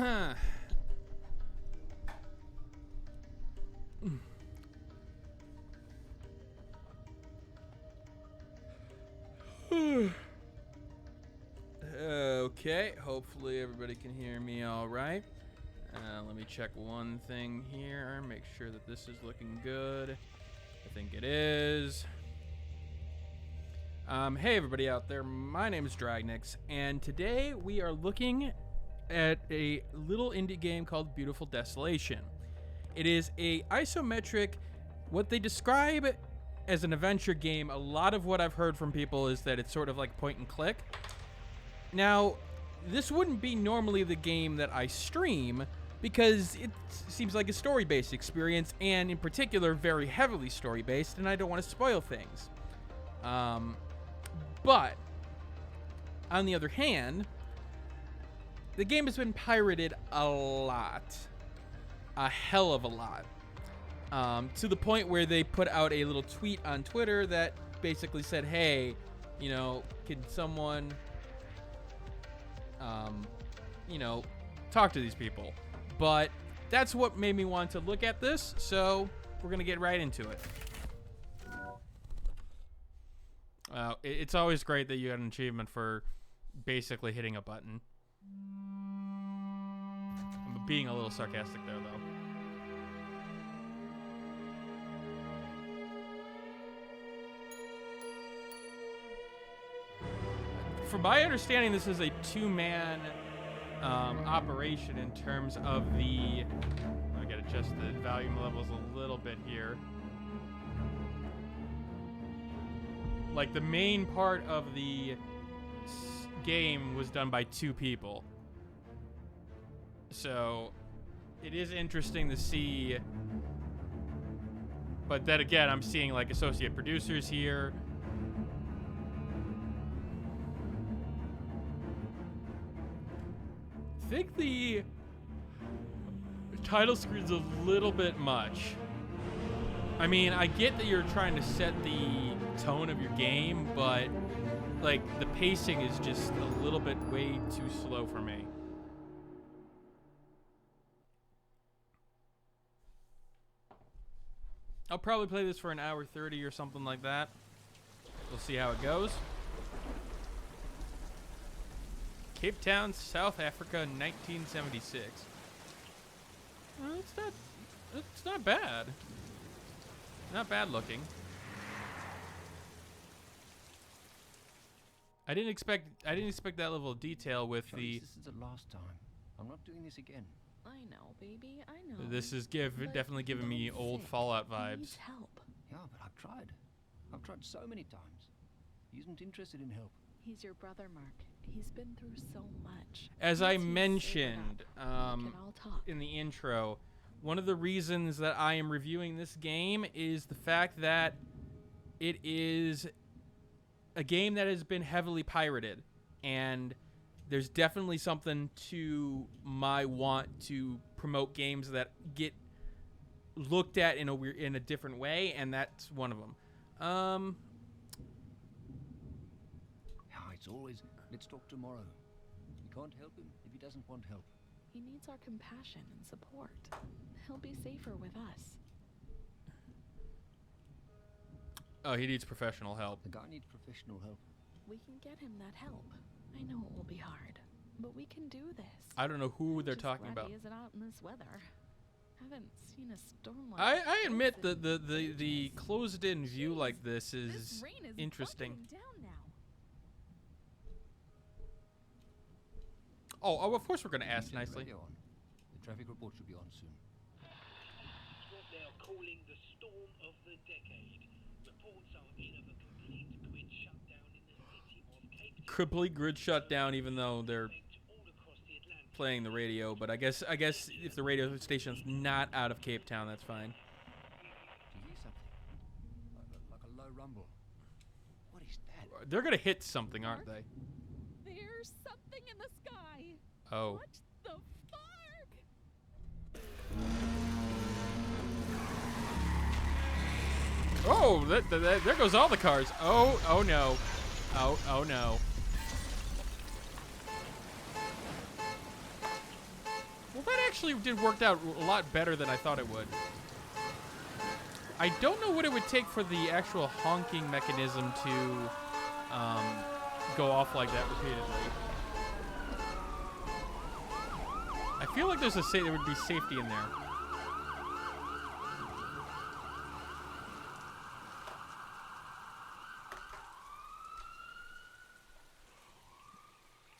Okay, hopefully everybody can hear me all right. Let me check one thing here, make sure that this is looking good. I think it is. Hey everybody out there, my name is Dragnix, and today we are looking at a little indie game called Beautiful Desolation. It is a isometric, what they describe as an adventure game. A lot of what I've heard from people is that it's sort of like point and click. Now, this wouldn't be normally the game that I stream because it seems like a story-based experience, and in particular, very heavily story-based, and I don't want to spoil things. But, on the other hand, the game has been pirated a lot. A hell of a lot. To the point where they put out a little tweet on Twitter that basically said, hey, you know, can someone, talk to these people? But that's what made me want to look at this, so we're going to get right into it. It's always great that you get an achievement for basically hitting a button. I'm being a little sarcastic there, though. From my understanding, this is a two-man operation in terms of the... I gotta adjust the volume levels a little bit here. Like, the main part of the game was done by two people. So, it is interesting to see. But then again, I'm seeing, like, associate producers here. I think the title screen's a little bit much. I mean, I get that you're trying to set the tone of your game, but like the pacing is just a little bit way too slow for me. I'll probably play this for an hour 30 or something like that. We'll see how it goes. Cape Town, South Africa, 1976. It's not bad. Not bad looking. I didn't expect that level of detail with the. This is the last time. I'm not doing this again. I know, baby. I know. This is definitely giving me old Fallout vibes. He needs help. Yeah, but I've tried. I've tried so many times. He isn't interested in help. He's your brother, Mark. He's been through so much. As I mentioned in the intro, one of the reasons that I am reviewing this game is the fact that it is a game that has been heavily pirated, and there's definitely something to my want to promote games that get looked at in a different way, and that's one of them. Yeah, it's always, let's talk tomorrow. We can't help him if he doesn't want help. He needs our compassion and support. He'll be safer with us. Oh, he needs professional help. The guy needs professional help. We can get him that help. I know it will be hard, but we can do this. I don't know who they're Just talking glad about. he isn't out in this weather. Haven't seen a storm like I admit this the closed-in view like this is This rain is interesting. buckling down now. Oh, of course we're gonna ask Turn the nicely. radio on. The traffic report should be on soon. What they are calling the storm of the decade. Reports are in of a complete grid shutdown in the city of Cape Town. Complete grid shutdown, even though they're All across the Atlantic. playing the radio. But I guess if the radio station's not out of Cape Town, that's fine. Do you hear something? Like a low rumble. What is that? They're gonna hit something, aren't they? There's something in the sky. Oh. What the fuck? Oh, there goes all the cars. Oh no. Oh no. actually worked out a lot better than I thought it would. I don't know what it would take for the actual honking mechanism to go off like that repeatedly. I feel like there would be safety in there.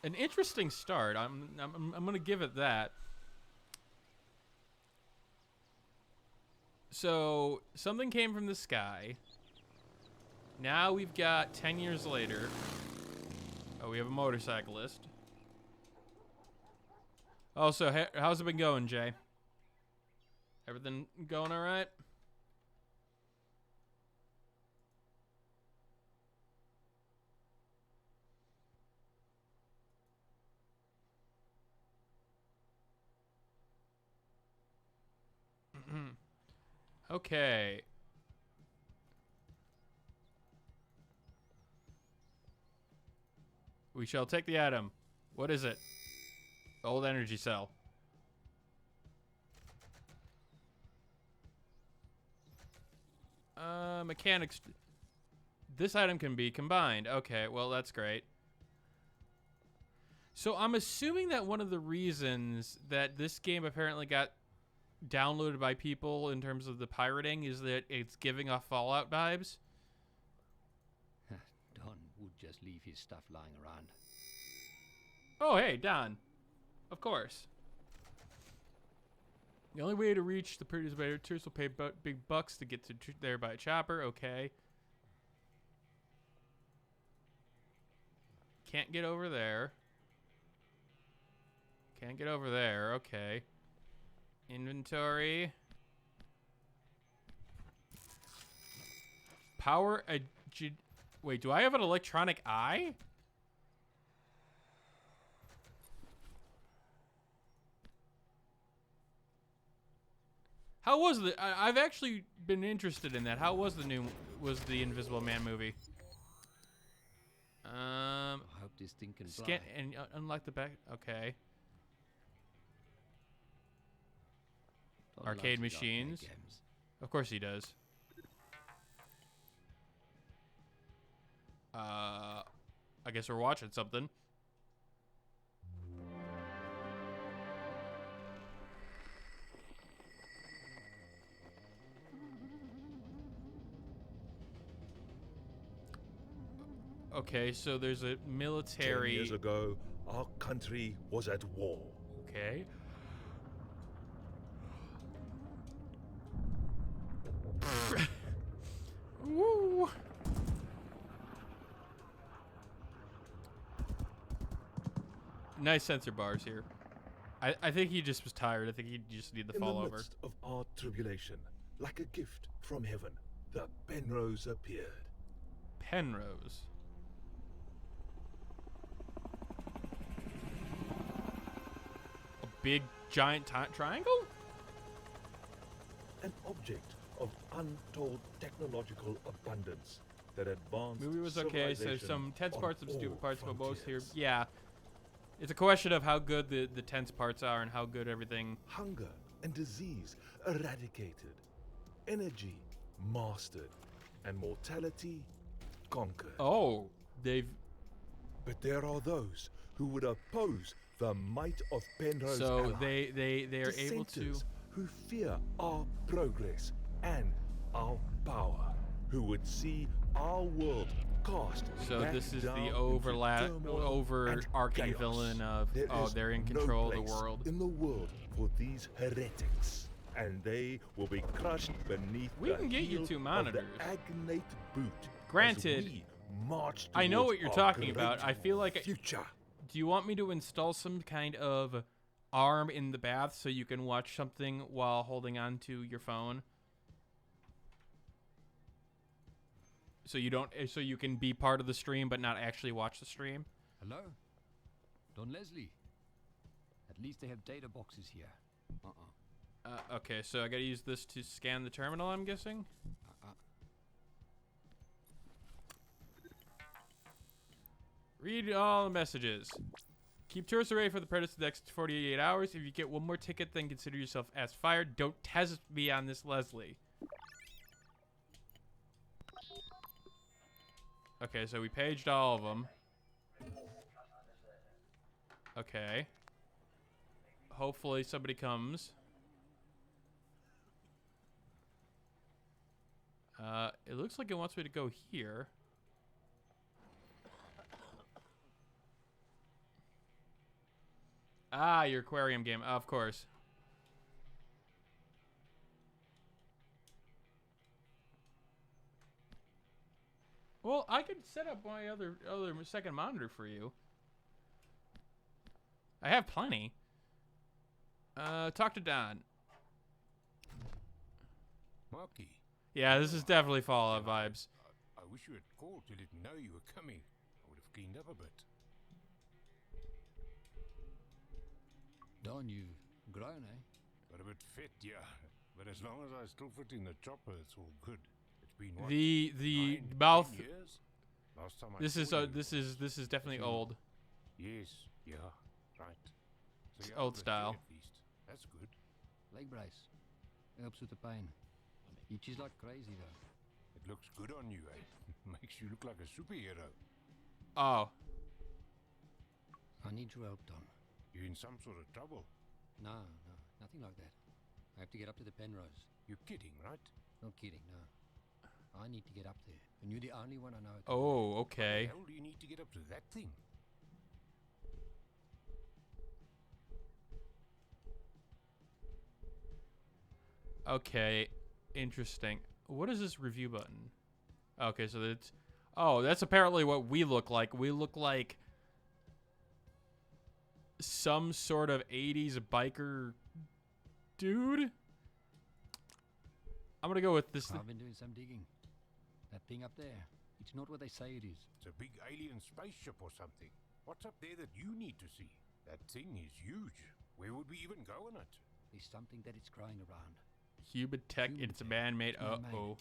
An interesting start. I'm gonna give it that. So something came from the sky. Now we've got 10 years later. Oh, we have a motorcyclist. Oh, so how's it been going, Jay? Everything going all right? Okay. We shall take the atom. What is it? Old energy cell. Mechanics. This item can be combined. Okay, well, that's great. So I'm assuming that one of the reasons that this game apparently got downloaded by people in terms of the pirating is that it's giving off Fallout vibes. Don would just leave his stuff lying around. Oh, hey, Don. Of course. The only way to reach the produce tourists will pay big bucks to get to there by a chopper. Okay. Can't get over there. Can't get over there. Okay. Inventory. Power. Wait, do I have an electronic eye? How was the? I've actually been interested in that. How was the Invisible Man movie? I hope this thing can Scan fly. and unlock the back. Okay. Don Arcade loves his machines. games. Of course he does. I guess we're watching something. Okay, so there's a 10 military. years ago, our country was at war. Okay. Woo. Nice sensor bars here. I think he just was tired. I think he just needed to In fall the over. midst of our tribulation, like a gift from heaven, the Penrose appeared. Penrose. A big giant triangle? An object of untold technological abundance that advanced Movie was okay, so civilization some tense on parts, some stupid all parts, but most here. frontiers. Yeah. It's a question of how good the tense parts are and how good everything. Hunger and disease eradicated, energy mastered, and mortality conquered. Oh, they've. But there are those who would oppose the might of Penrose So ally, they are able to. dissenters who fear our progress and our power, who would see our world cast So back this is down the into overarching turmoil and villain of chaos. There is they're in no control of the place world. in the world for these heretics, and they will be crushed beneath We the can get you heel 2 of monitors. the agnate boot. as Granted, we march I know towards what you're our talking about. great I feel like. future. Do you want me to install some kind of arm in the bath so you can watch something while holding on to your phone? So you can be part of the stream but not actually watch the stream? Hello? Don Leslie. At least they have data boxes here. Okay, so I gotta use this to scan the terminal, I'm guessing? Read all the messages. Keep tourists away for the predators the next 48 hours. If you get one more ticket, then consider yourself as fired. Don't test me on this, Leslie. Okay, so we paged all of them. Okay. Hopefully somebody comes. It looks like it wants me to go here. Ah, your aquarium game. Of course. Well, I could set up my other second monitor for you. I have plenty. Talk to Don. Marky. Yeah, this is definitely Fallout vibes. I wish you had called to let me know you were coming. I would have cleaned up a bit. Don, you've grown, eh? Got a bit fit, yeah. But as long as I still fit in the chopper, it's all good. It's been what, The 9, mouth. 10 years? Last time I This is saw you. this is definitely old. Yes, yeah, right. It's you're old out of the style. bed At least. That's good. Leg brace. Helps with the pain. Itches like crazy, though. It looks good on you, eh? Makes you look like a superhero. Oh, I need your help, Don. You're in some sort of trouble. No, nothing like that. I have to get up to the Penrose. You're kidding, right? Not kidding, no. I need to get up there, and you're the only one I know. oh, How okay. the hell do you need to get up to that thing? Okay, interesting. What is this review button? Okay, so that's... Oh, that's apparently what we look like. We look like some sort of 80s biker dude. I'm gonna go with this. I've been doing some digging. That thing up there, it's not what they say it is. It's a big alien spaceship or something. What's up there that you need to see? That thing is huge. Where would we even go in it? There's something that it's crying around. Human tech, Human it's tech. man-made. It's man-made. Uh-oh.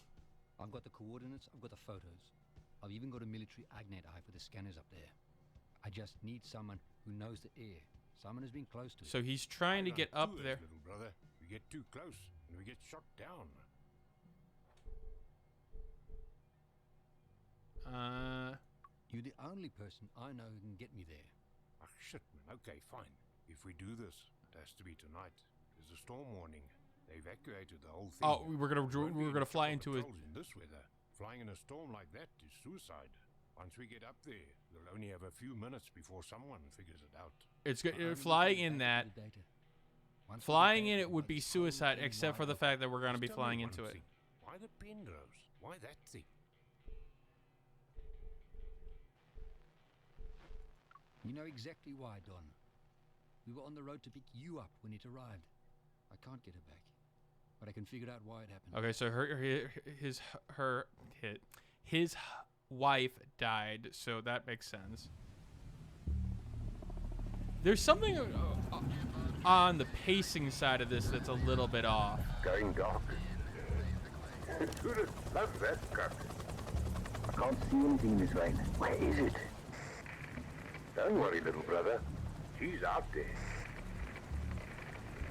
I've got the coordinates, I've got the photos. I've even got a military agnet eye for the scanners up there. I just need someone who knows the air. Someone who's been close to it. So he's trying to I get run up tours, there. little brother. We get too close and we get shot down. You're the only person I know who can get me there. Ah, shit, man. Okay, fine. If we do this, it has to be tonight. There's a storm warning. They evacuated the whole thing. Oh, we're Won't be gonna any fly chopper into it. patrols in this weather. Flying in a storm like that is suicide. Once we get up there, we'll only have a few minutes before someone figures it out. It's I only need to flying get in back that. to the data. Once we get Flying back, in it the would be whole suicide, thing except for wide the open. fact that we're gonna be Just tell me flying one into it. thing. Why the Penrose? Why that thing? You know exactly why, Don. We were on the road to pick you up when it arrived. I can't get her back, but I can figure out why it happened. Okay, so his wife died, so that makes sense. There's something on the pacing side of this that's a little bit off. Going dark. Tourists love that cut. I can't see anything this way. Where is it? Don't worry, little brother. She's out there.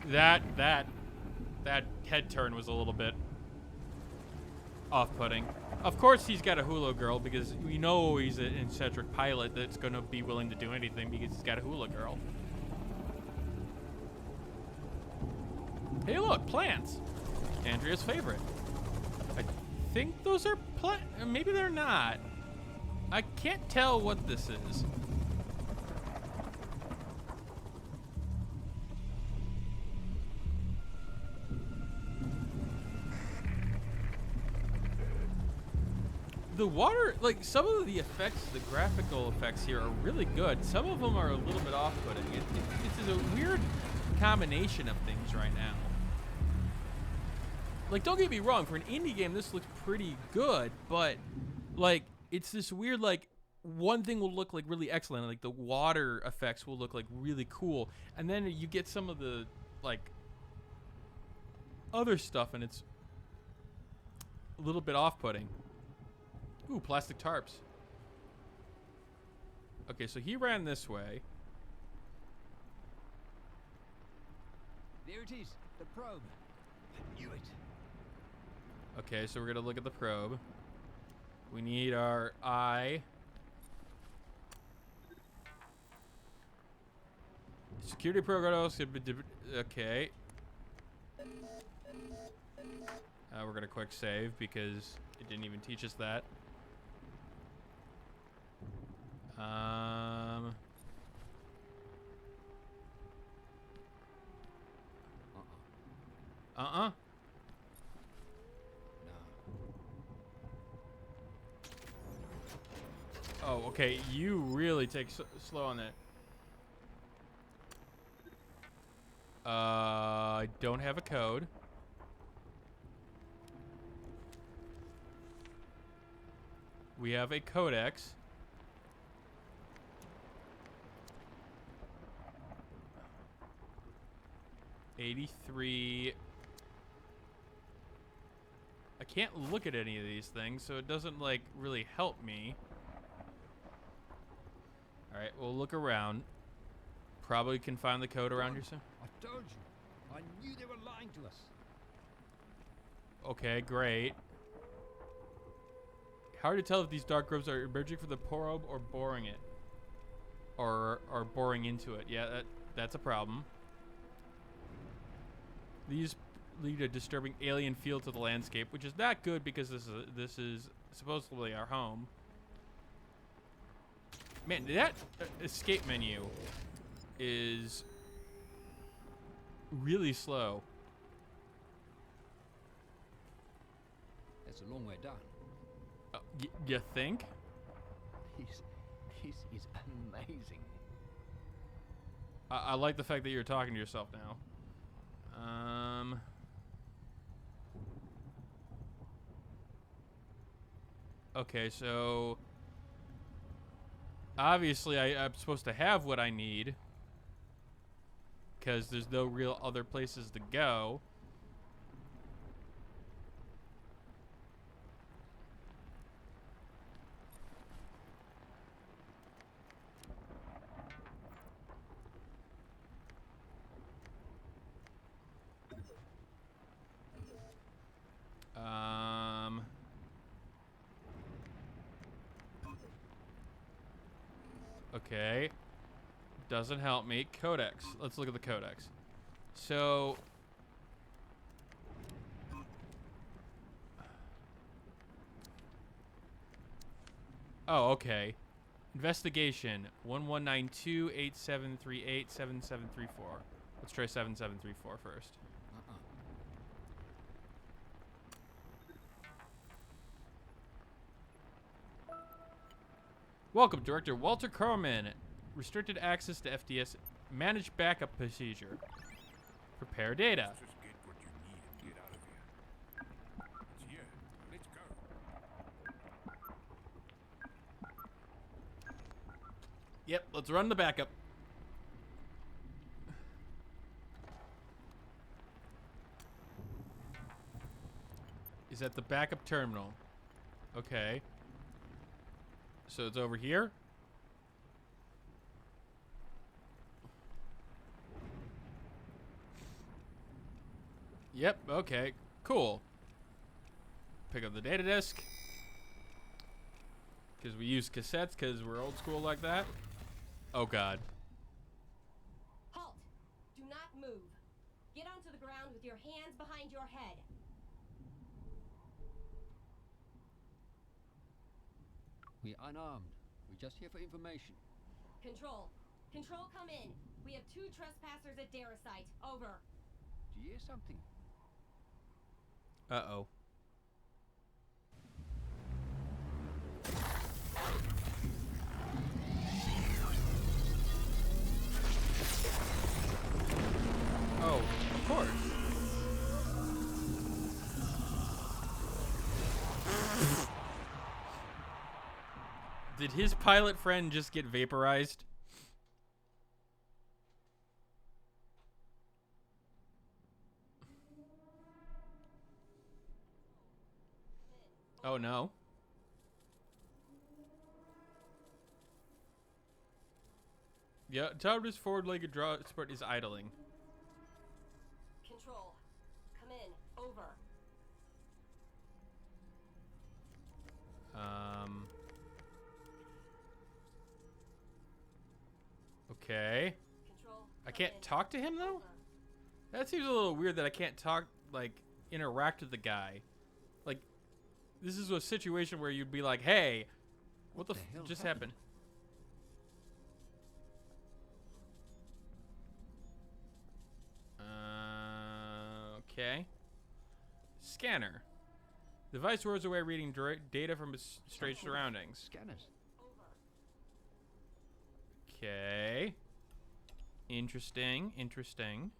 That head turn was a little bit off-putting. Of course he's got a hula girl because we know he's an eccentric pilot that's going to be willing to do anything because he's got a hula girl. Hey look, plants. Andrea's favorite. I think those are maybe they're not. I can't tell what this is. The water, like some of the effects, the graphical effects here are really good. Some of them are a little bit off-putting. It's a weird combination of things right now. Like, don't get me wrong, for an indie game, this looks pretty good, but like, it's this weird, like, one thing will look like really excellent, like the water effects will look like really cool, and then you get some of the like other stuff, and it's a little bit off-putting. Ooh, plastic tarps. Okay, so he ran this way. There it is, the probe. I knew it. Okay, so we're gonna look at the probe. We need our eye. Security protocols. Okay. We're gonna quick save because it didn't even teach us that. Uh-uh. Oh, okay. You really take slow on that. I don't have a code. We have a codex. '83. I can't look at any of these things, so it doesn't like really help me. All right, we'll look around. Probably can find the code around here soon. I told you. I knew they were lying to us. Okay, great. Hard to tell if these dark grooves are emerging from the probe or boring it. Or boring into it. Yeah, that's a problem. These lead a disturbing alien feel to the landscape, which is not good because this is supposedly our home. Man, that escape menu is really slow. That's a long way down. You think? This is amazing. I like the fact that you're talking to yourself now. Okay, so obviously I'm supposed to have what I need because there's no real other places to go. Okay. Doesn't help me. Codex. Let's look at the codex. So oh, okay. Investigation 1192-8738-7734. Let's try 7734 first. Welcome, Director Walter Carman. Restricted access to FDS. Manage backup procedure. Prepare data. Just get what you need and get out of here. It's here. Let's go. Yep, let's run the backup. Is at the backup terminal. Okay. So it's over here. Yep, okay. Cool. Pick up the data disk. Because we use cassettes because we're old school like that. Oh, God. Halt! Do not move. Get onto the ground with your hands behind your head. We're unarmed. We're just here for information. Control. Control, come in. We have 2 trespassers at Desolation. Over. Do you hear something? Uh-oh. Oh, of course. Did his pilot friend just get vaporized? Oh no. Yeah, Towers forward-legged draw sport is idling. can't talk to him though? That seems a little weird that I can't talk, like, interact with the guy. Like, this is a situation where you'd be like, hey, what the hell just happened? happened? Okay. Scanner. The device whirs away reading data from its strange surroundings. Scanners. Okay. Interesting. Interesting.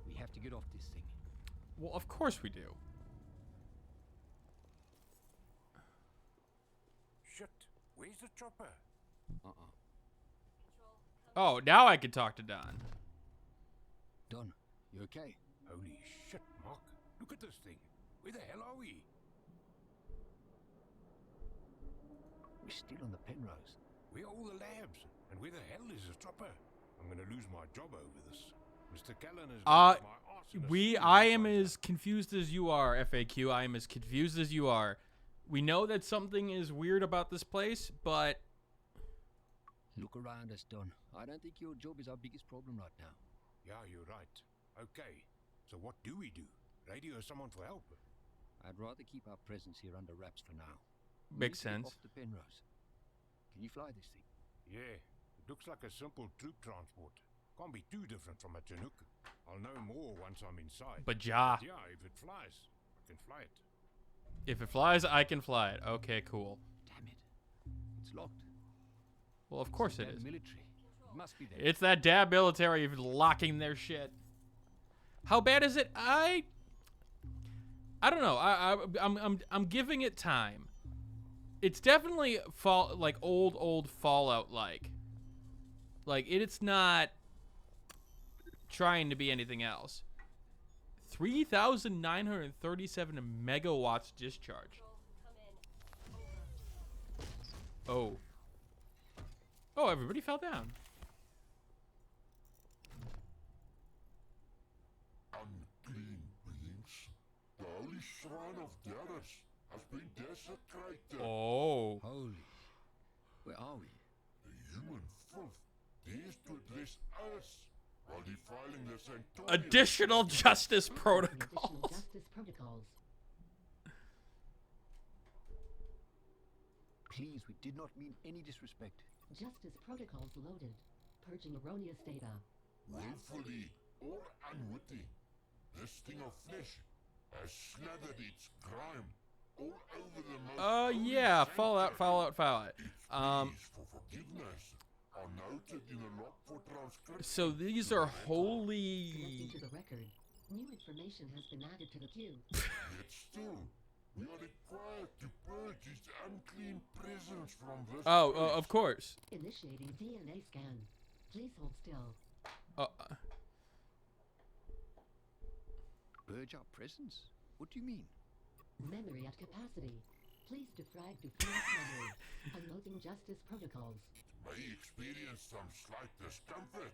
We have to get off this thing. Well, of course we do. Shit, where's the chopper? Oh, now I can talk to Don. Don, you okay? Holy shit, Mark. Look at this thing. Where the hell are we? We're still on the Penrose. Where are all the labs? And where the hell is the chopper? I'm gonna lose my job over this. Mr. Callan is my arse in a I stew am right as confused as you are, FAQ. I am as confused as you are. We know that something is weird about this place, but Look around us, Don. I don't think your job is our biggest problem right now. Yeah, you're right. Okay, so what do we do? Radio someone for help? I'd rather keep our presence here under wraps for now. We Makes need to get sense. Off the Penrose. Can you fly this thing? Yeah, it looks like a simple troop transport. Can't be too different from a Chinook. I'll know more once I'm inside. but ja. Yeah, if it flies, I can fly it. If it flies, I can fly it. Okay, cool. Damn it. It's locked. Well, of course it Damn is. military. It must be there. It's that damn military locking their shit. How bad is it? I don't know. I'm giving it time. It's definitely like old Fallout like. Like it's not trying to be anything else. 3,937 megawatts discharge. Oh. Oh, everybody fell down. Unclean beings. The holy shrine of Darius has been desecrated. Oh. Holy. Where are we? The human filth dares to address us while defiling the sanctuary. Additional justice Additional protocols. justice protocols. Please, we did not mean any disrespect. Justice protocols loaded. Purging erroneous data. Willfully or unwitting, this thing of flesh has slathered its crime all over the most holy Yeah, sanctuary. Fallout. Its pleas for forgiveness are noted in a log for transcription. So these are Connecting holy. to the record. New information has been added to the queue. Yet still, we are required to purge its unclean presence from this Oh, place. of course. Initiating DNA scan. Please hold still. Purge our presence? What do you mean? Memory at capacity. Please defrag to free up memory. Unloading justice protocols. May experience some slight discomfort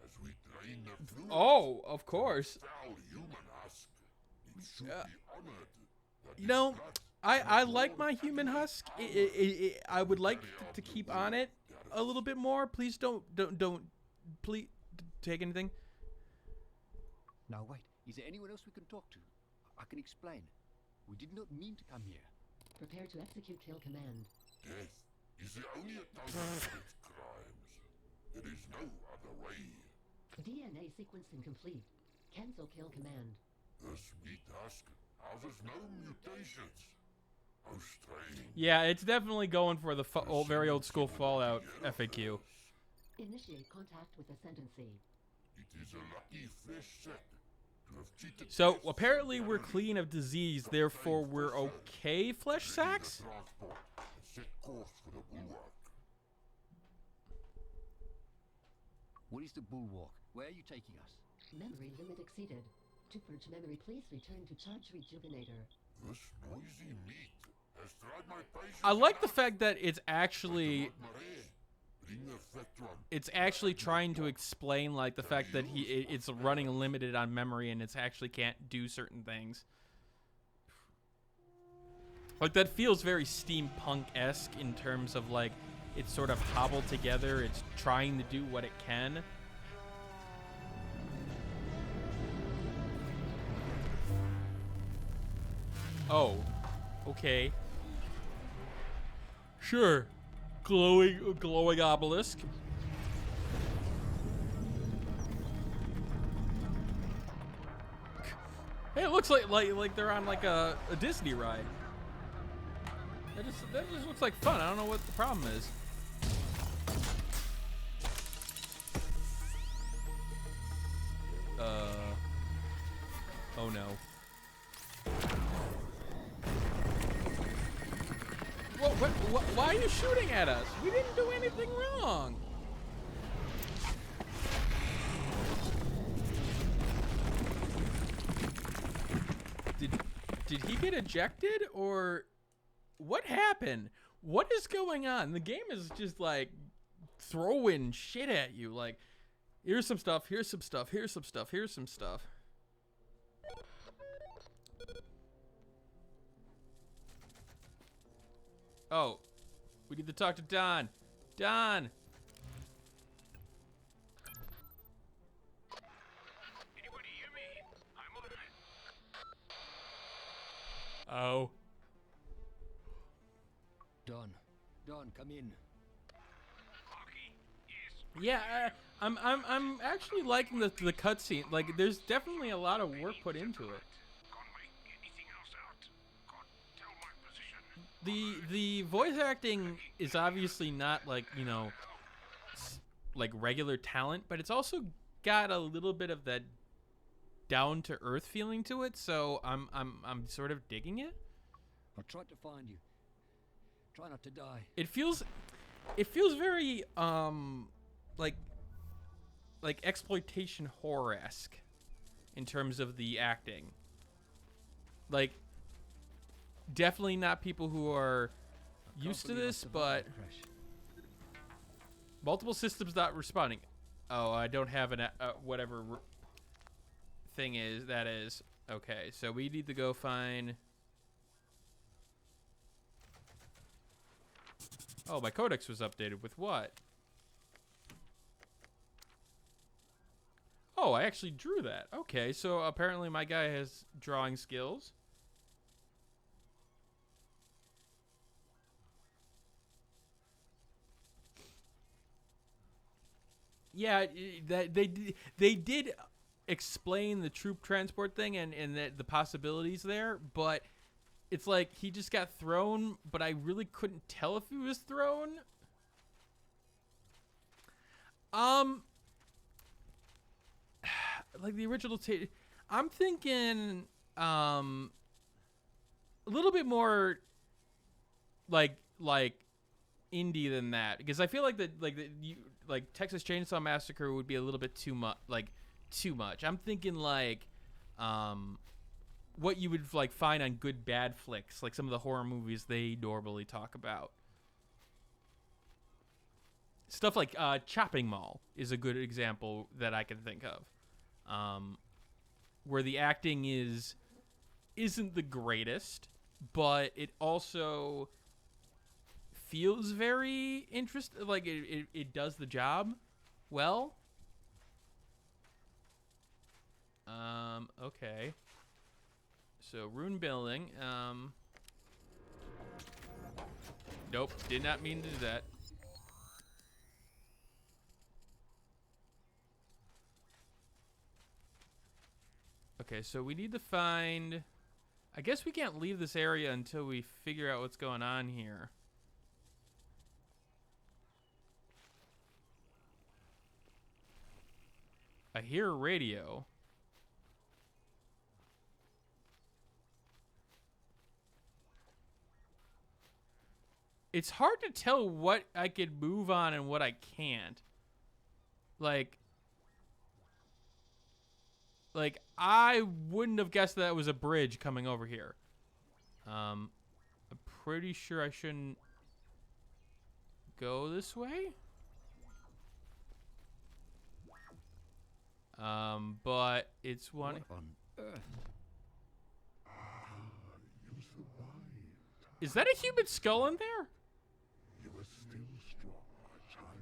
as we drain the fluid. Oh, of course. Foul human husk. It should be honored. That You know, its blood I like my human husk. I would like to keep on it a little bit more. Please don't please take anything. Now wait, is there anyone else we can talk to? I can explain. We did not mean to come here. Prepare to execute kill command. Death is the only atonement for its crimes. There is no other way. DNA sequencing complete. Cancel kill command. This meat husk houses no mutations. How strange. Yeah, it's definitely going for the very old school Fallout FAQ. Initiate contact with ascendancy. It is a lucky flesh set to have cheated. So death apparently we're thoroughly. clean of disease, therefore we're okay, flesh sacks? Transport and set course for the bulwark. What is the bulwark? Where are you taking us? Memory limit exceeded. To purge memory, please return to charge rejuvenator. This noisy meat has tried my patience. I like the out. fact that it's actually Lord Marais, bring the fat one. it's actually trying to explain like the fact that it's running limited on memory and it's actually can't do certain things. Like, that feels very steampunk-esque in terms of, like, it's sort of hobbled together. It's trying to do what it can. Oh, okay. Sure. Glowing obelisk. Hey, it looks like they're on like a Disney ride. That just looks like fun. I don't know what the problem is. Oh no. Why are you shooting at us? We didn't do anything wrong. Did he get ejected or what happened? What is going on? The game is just like throwing shit at you. Like, here's some stuff, here's some stuff, here's some stuff, here's some stuff. Oh, we need to talk to Don. Don! Anybody hear me? I'm on it. Oh. Don, come in. Marky, yes. Yeah, I'm actually liking the cutscene. Like, there's definitely a lot of work put into it. Can't make anything else out. Can't tell my position. The voice acting is obviously not like, you know, like regular talent, but it's also got a little bit of that down to earth feeling to it. So I'm sort of digging it. I tried to find you. Try not to die. It feels very like exploitation horror-esque in terms of the acting. Like, definitely not people who are used to this, but multiple systems not responding. Oh, I don't have an whatever thing is that is. Okay, so we need to go find. Oh, my codex was updated with what? Oh, I actually drew that. Okay, so apparently my guy has drawing skills. Yeah, they did explain the troop transport thing and the possibilities there, but it's like he just got thrown, but I really couldn't tell if he was thrown. Like the original I'm thinking a little bit more like indie than that, because I feel like like Texas Chainsaw Massacre would be a little bit too much. I'm thinking like what you would like find on good bad flicks, like some of the horror movies they normally talk about. Stuff like Chopping Mall is a good example that I can think of, where the acting isn't the greatest, but it also feels very interesting. Like it does the job well. Okay. So rune building. Nope, did not mean to do that. Okay, so we need to find. I guess we can't leave this area until we figure out what's going on here. I hear a radio. It's hard to tell what I could move on and what I can't. Like I wouldn't have guessed that was a bridge coming over here. I'm pretty sure I shouldn't go this way. But it's one. What on earth? You survived. Is that a human skull in there? You are still strong, my child.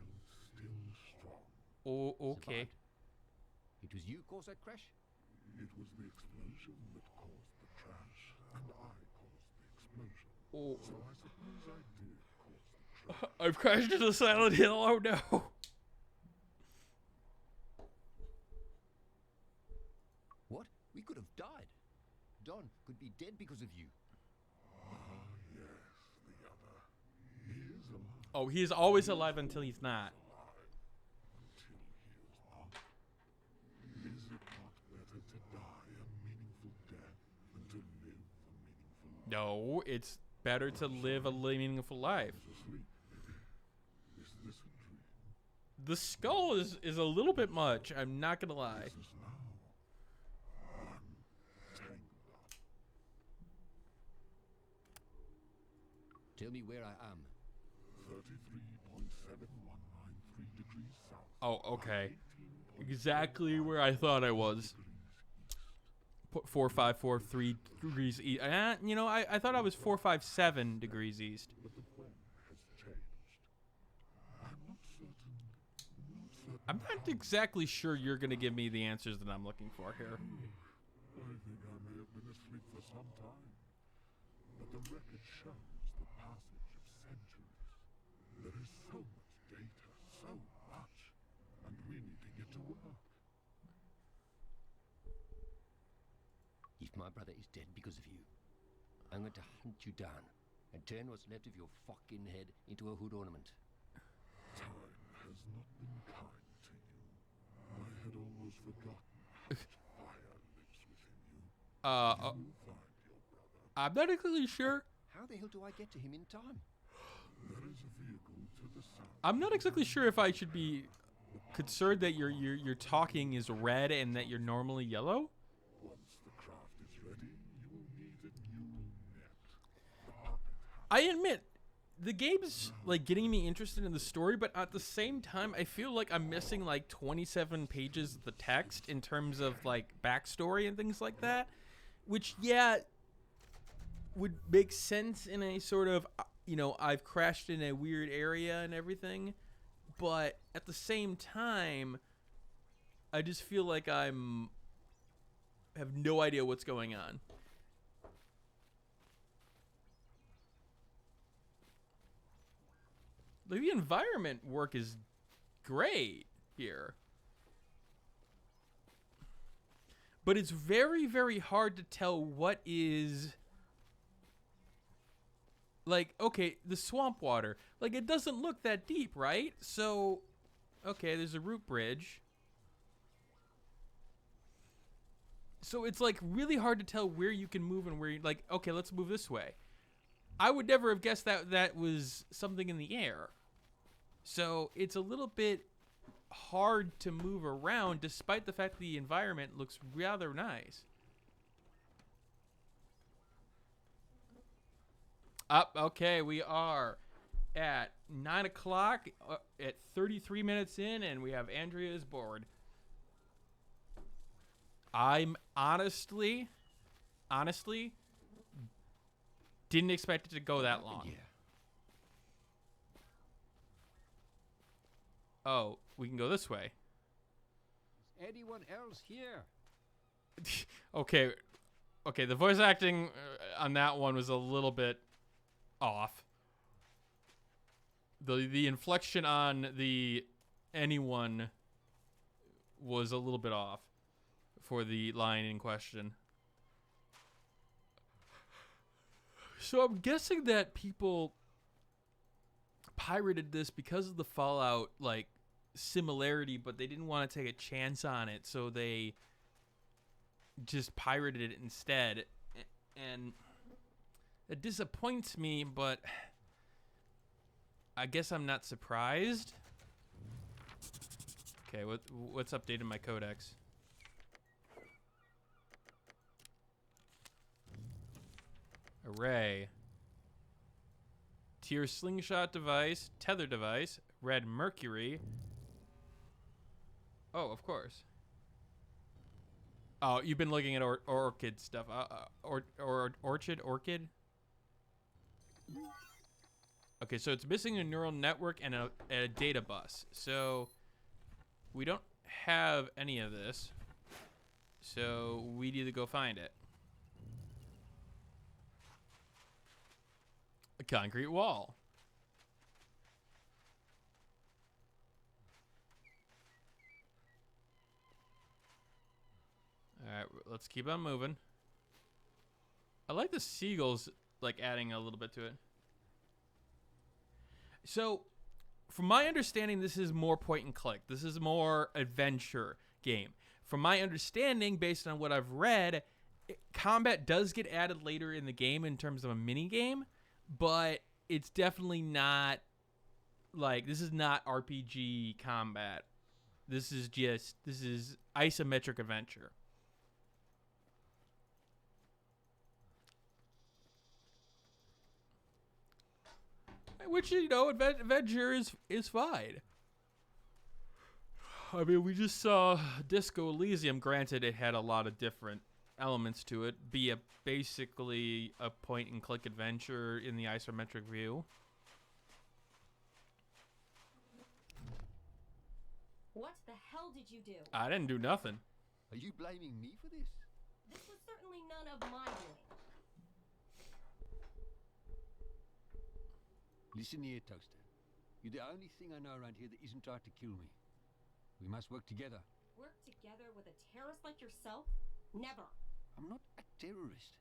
Still strong. Oh, okay. It was you caused that crash? It was the explosion that caused the crash, and I caused the explosion. Oh. So I suppose I did cause the crash. I've crashed into Silent Hill. Oh no. What? We could have died. Don could be dead because of you. Yes, the other. He is alive. Oh, he is always alive until he's not. Until he is not. Is it not better to die a meaningful death than to live a meaningful life? No, it's better to live a meaningful life. Asleep, maybe. Is this a dream? The skull is a little bit much. I'm not gonna lie. Is this now? I'm tangled up. Tell me where I am. 33.7193 degrees south. Oh, okay. Exactly where I thought I was. 4543 degrees east. You know, I thought I was 457 degrees east. But the plan has changed. I'm not certain. I'm not exactly sure you're gonna give me the answers that I'm looking for here. I think I may have been asleep for some time. But the record shows the passage of centuries. There is so much data, so much. And we need to get to work. If my brother is dead because of you, I'm going to hunt you down and turn what's left of your fucking head into a hood ornament. Time has not been kind to you. I had almost forgotten how much fire lives within you. You will find your brother. I'm not exactly sure. How the hell do I get to him in time? There is a vehicle to the south. I'm not exactly sure if I should be concerned that your talking is red and that you're normally yellow. Once the craft is ready, you will need a neural net. The puppet I admit, the game's like getting me interested in the story, but at the same time, I feel like I'm missing like 27 pages of the text in terms of like backstory and things like that, which, yeah, would make sense in a sort of, you know, I've crashed in a weird area and everything, but at the same time, I just feel like have no idea what's going on. The environment work is great here. But it's very, very hard to tell what is... Like, okay, the swamp water. Like, it doesn't look that deep, right? So, okay, there's a root bridge. So it's, like, really hard to tell where you can move and where you... Like, okay, let's move this way. I would never have guessed that that was something in the air. So it's a little bit hard to move around despite the fact that the environment looks rather nice. Okay, we are at 9 o'clock at 33 minutes in, and we have Andrea's board. I'm honestly didn't expect it to go that long. Yeah. Oh, we can go this way. Is anyone else here? Okay, the voice acting on that one was a little bit off. The inflection on the anyone was a little bit off for the line in question. So I'm guessing that people pirated this because of the Fallout like similarity, but they didn't want to take a chance on it, so they just pirated it instead. And it disappoints me, but I guess I'm not surprised. Okay, what's updated my codex? Array. Tier slingshot device, tether device, red mercury. Oh, of course. Oh, you've been looking at orchid stuff. Orchid? Okay, so it's missing a neural network and a data bus. So we don't have any of this. So we need to go find it. A concrete wall. Alright, let's keep on moving. I like the seagulls, like, adding a little bit to it. So, from my understanding, this is more point and click. This is more adventure game. From my understanding, based on what I've read, combat does get added later in the game in terms of a mini game, but it's definitely not, like, this is not RPG combat. This is isometric adventure. Which, you know, adventure is fine. I mean, we just saw Disco Elysium. Granted, it had a lot of different elements to it. Basically a point-and-click adventure in the isometric view. What the hell did you do? I didn't do nothing. Are you blaming me for this? This was certainly none of my doing. Listen here, Toaster. You're the only thing I know around here that isn't trying to kill me. We must work together. Work together with a terrorist like yourself? Never. I'm not a terrorist.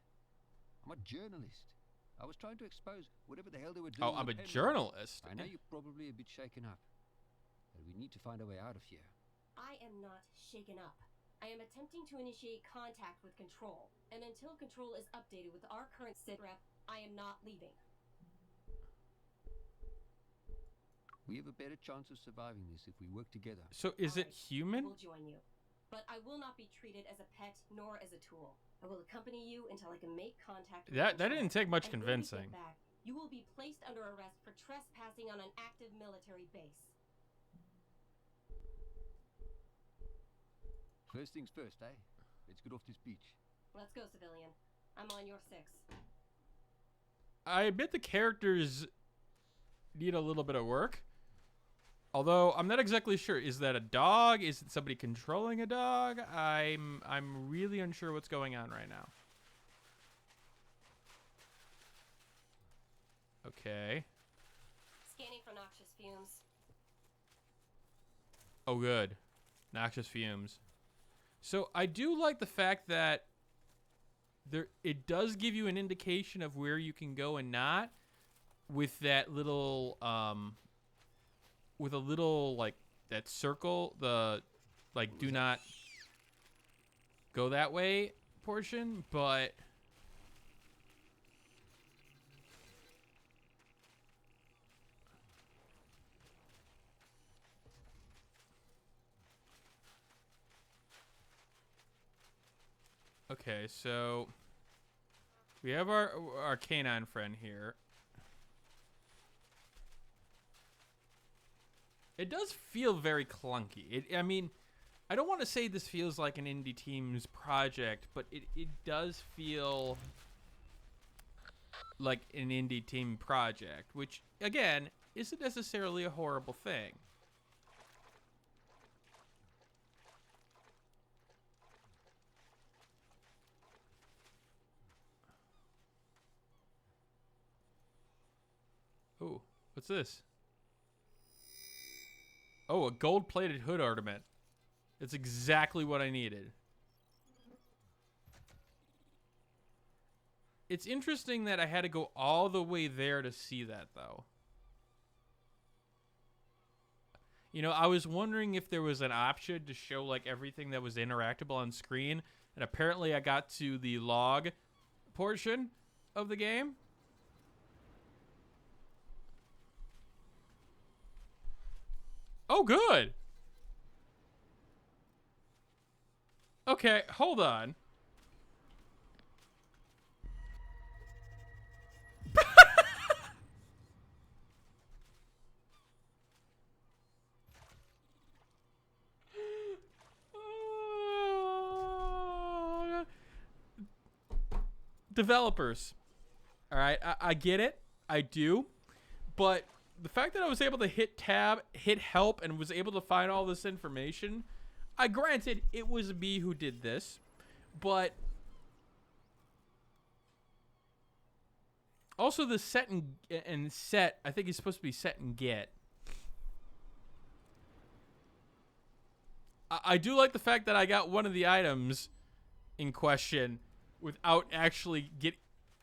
I'm a journalist. I was trying to expose whatever the hell they were doing. Oh, I'm a with Henry. journalist. I know you're probably a bit shaken up, but we need to find a way out of here. I am not shaken up. I am attempting to initiate contact with Control, and until Control is updated with our current sit rep, I am not leaving. We have a better chance of surviving this if we work together. So is it human? I will join you, but I will not be treated as a pet nor as a tool. I will accompany you until I can make contact with That Control. didn't take much And when we convincing. get back, you will be placed under arrest for trespassing on an active military base. First things first, eh? Let's get off this beach. Let's go, civilian. I'm on your 6. I admit the characters need a little bit of work. Although I'm not exactly sure. Is that a dog? Is it somebody controlling a dog? I'm really unsure what's going on right now. Okay. Scanning for noxious fumes. Oh, good. Noxious fumes. So I do like the fact that it does give you an indication of where you can go and not, with that little with a little, like, that circle, the, like, do not go that way portion, but okay, so we have our canine friend here. It does feel very clunky. I mean, I don't want to say this feels like an indie team's project, but it does feel like an indie team project, which, again, isn't necessarily a horrible thing. Oh, what's this? Oh, a gold-plated hood ornament. It's exactly what I needed. It's interesting that I had to go all the way there to see that, though. You know, I was wondering if there was an option to show, like, everything that was interactable on screen, and apparently I got to the log portion of the game. Oh, good. Okay, hold on. Developers. All right, I get it. I do. But the fact that I was able to hit tab, hit help, and was able to find all this information, granted, it was me who did this, but also the set and set, I think it's supposed to be set and get. I do like the fact that I got one of the items in question without actually get.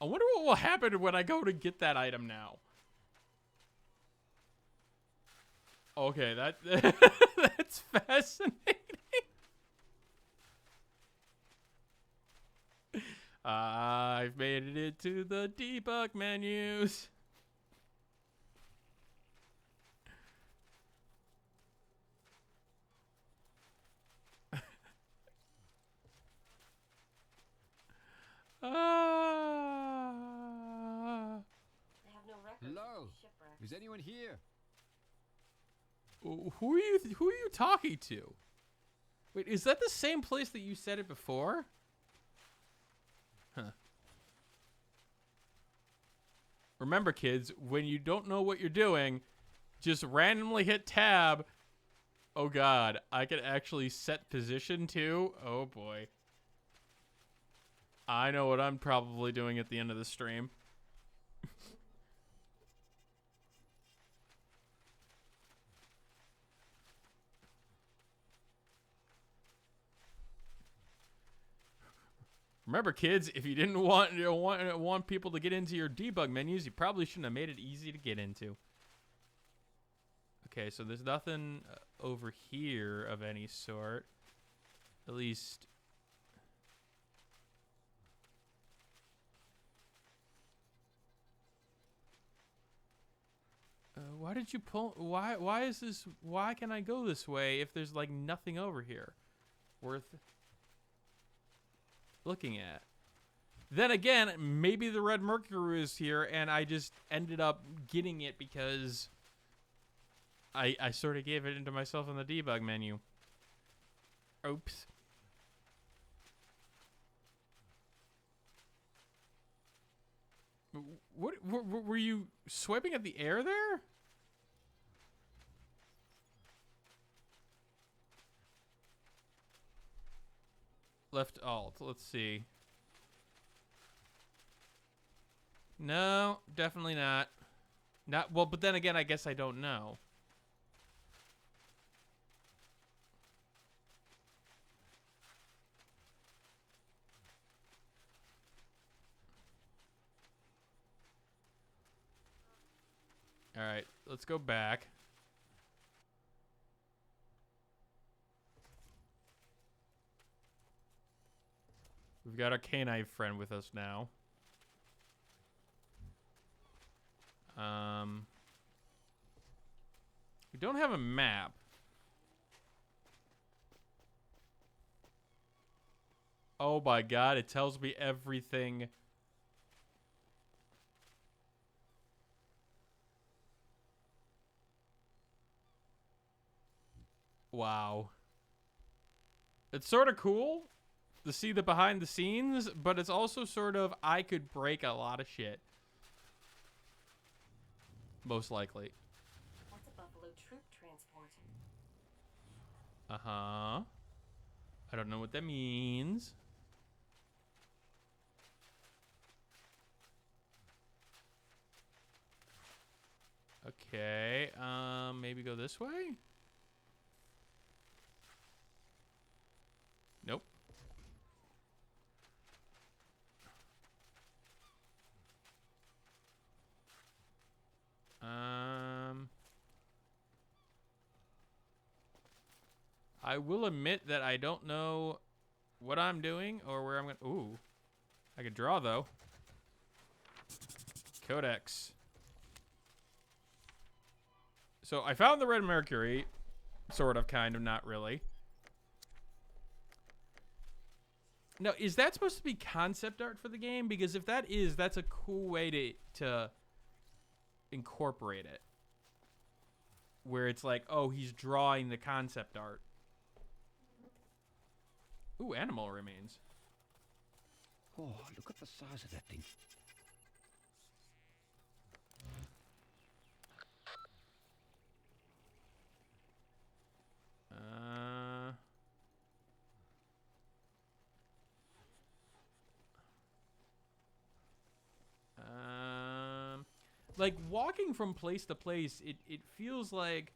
I wonder what will happen when I go to get that item now. Okay, that's fascinating. I've made it into the debug menus. Hello? Is anyone here? Who are you talking to? Wait, is that the same place that you said it before? Huh. Remember, kids, when you don't know what you're doing, just randomly hit tab. Oh god, I can actually set position too? Oh boy. I know what I'm probably doing at the end of the stream. Remember, kids, if you didn't want people to get into your debug menus, you probably shouldn't have made it easy to get into. Okay, so there's nothing over here of any sort. At least... why did you pull... Why is this... Why can I go this way if there's, like, nothing over here worth looking at? Then again, maybe the red mercury is here and I just ended up getting it because I sort of gave it into myself in the debug menu. Oops. What were you swiping at the air there? Left alt. Let's see. No, definitely not. Not well, but then again, I guess I don't know. All right, let's go back. We've got our canine friend with us now. We don't have a map. Oh my god, it tells me everything. Wow. It's sort of cool to see the behind the scenes, but it's also sort of, I could break a lot of shit. Most likely. What's a Buffalo troop transport? Uh-huh. I don't know what that means. Okay, maybe go this way? Nope. I will admit that I don't know what I'm doing or where I'm going. Ooh. I could draw, though. Codex. So I found the red mercury. Sort of, kind of, not really. Now, is that supposed to be concept art for the game? Because if that is, that's a cool way to incorporate it. Where it's like, oh, he's drawing the concept art. Ooh, animal remains. Oh, look at the size of that thing. Like, walking from place to place, it feels like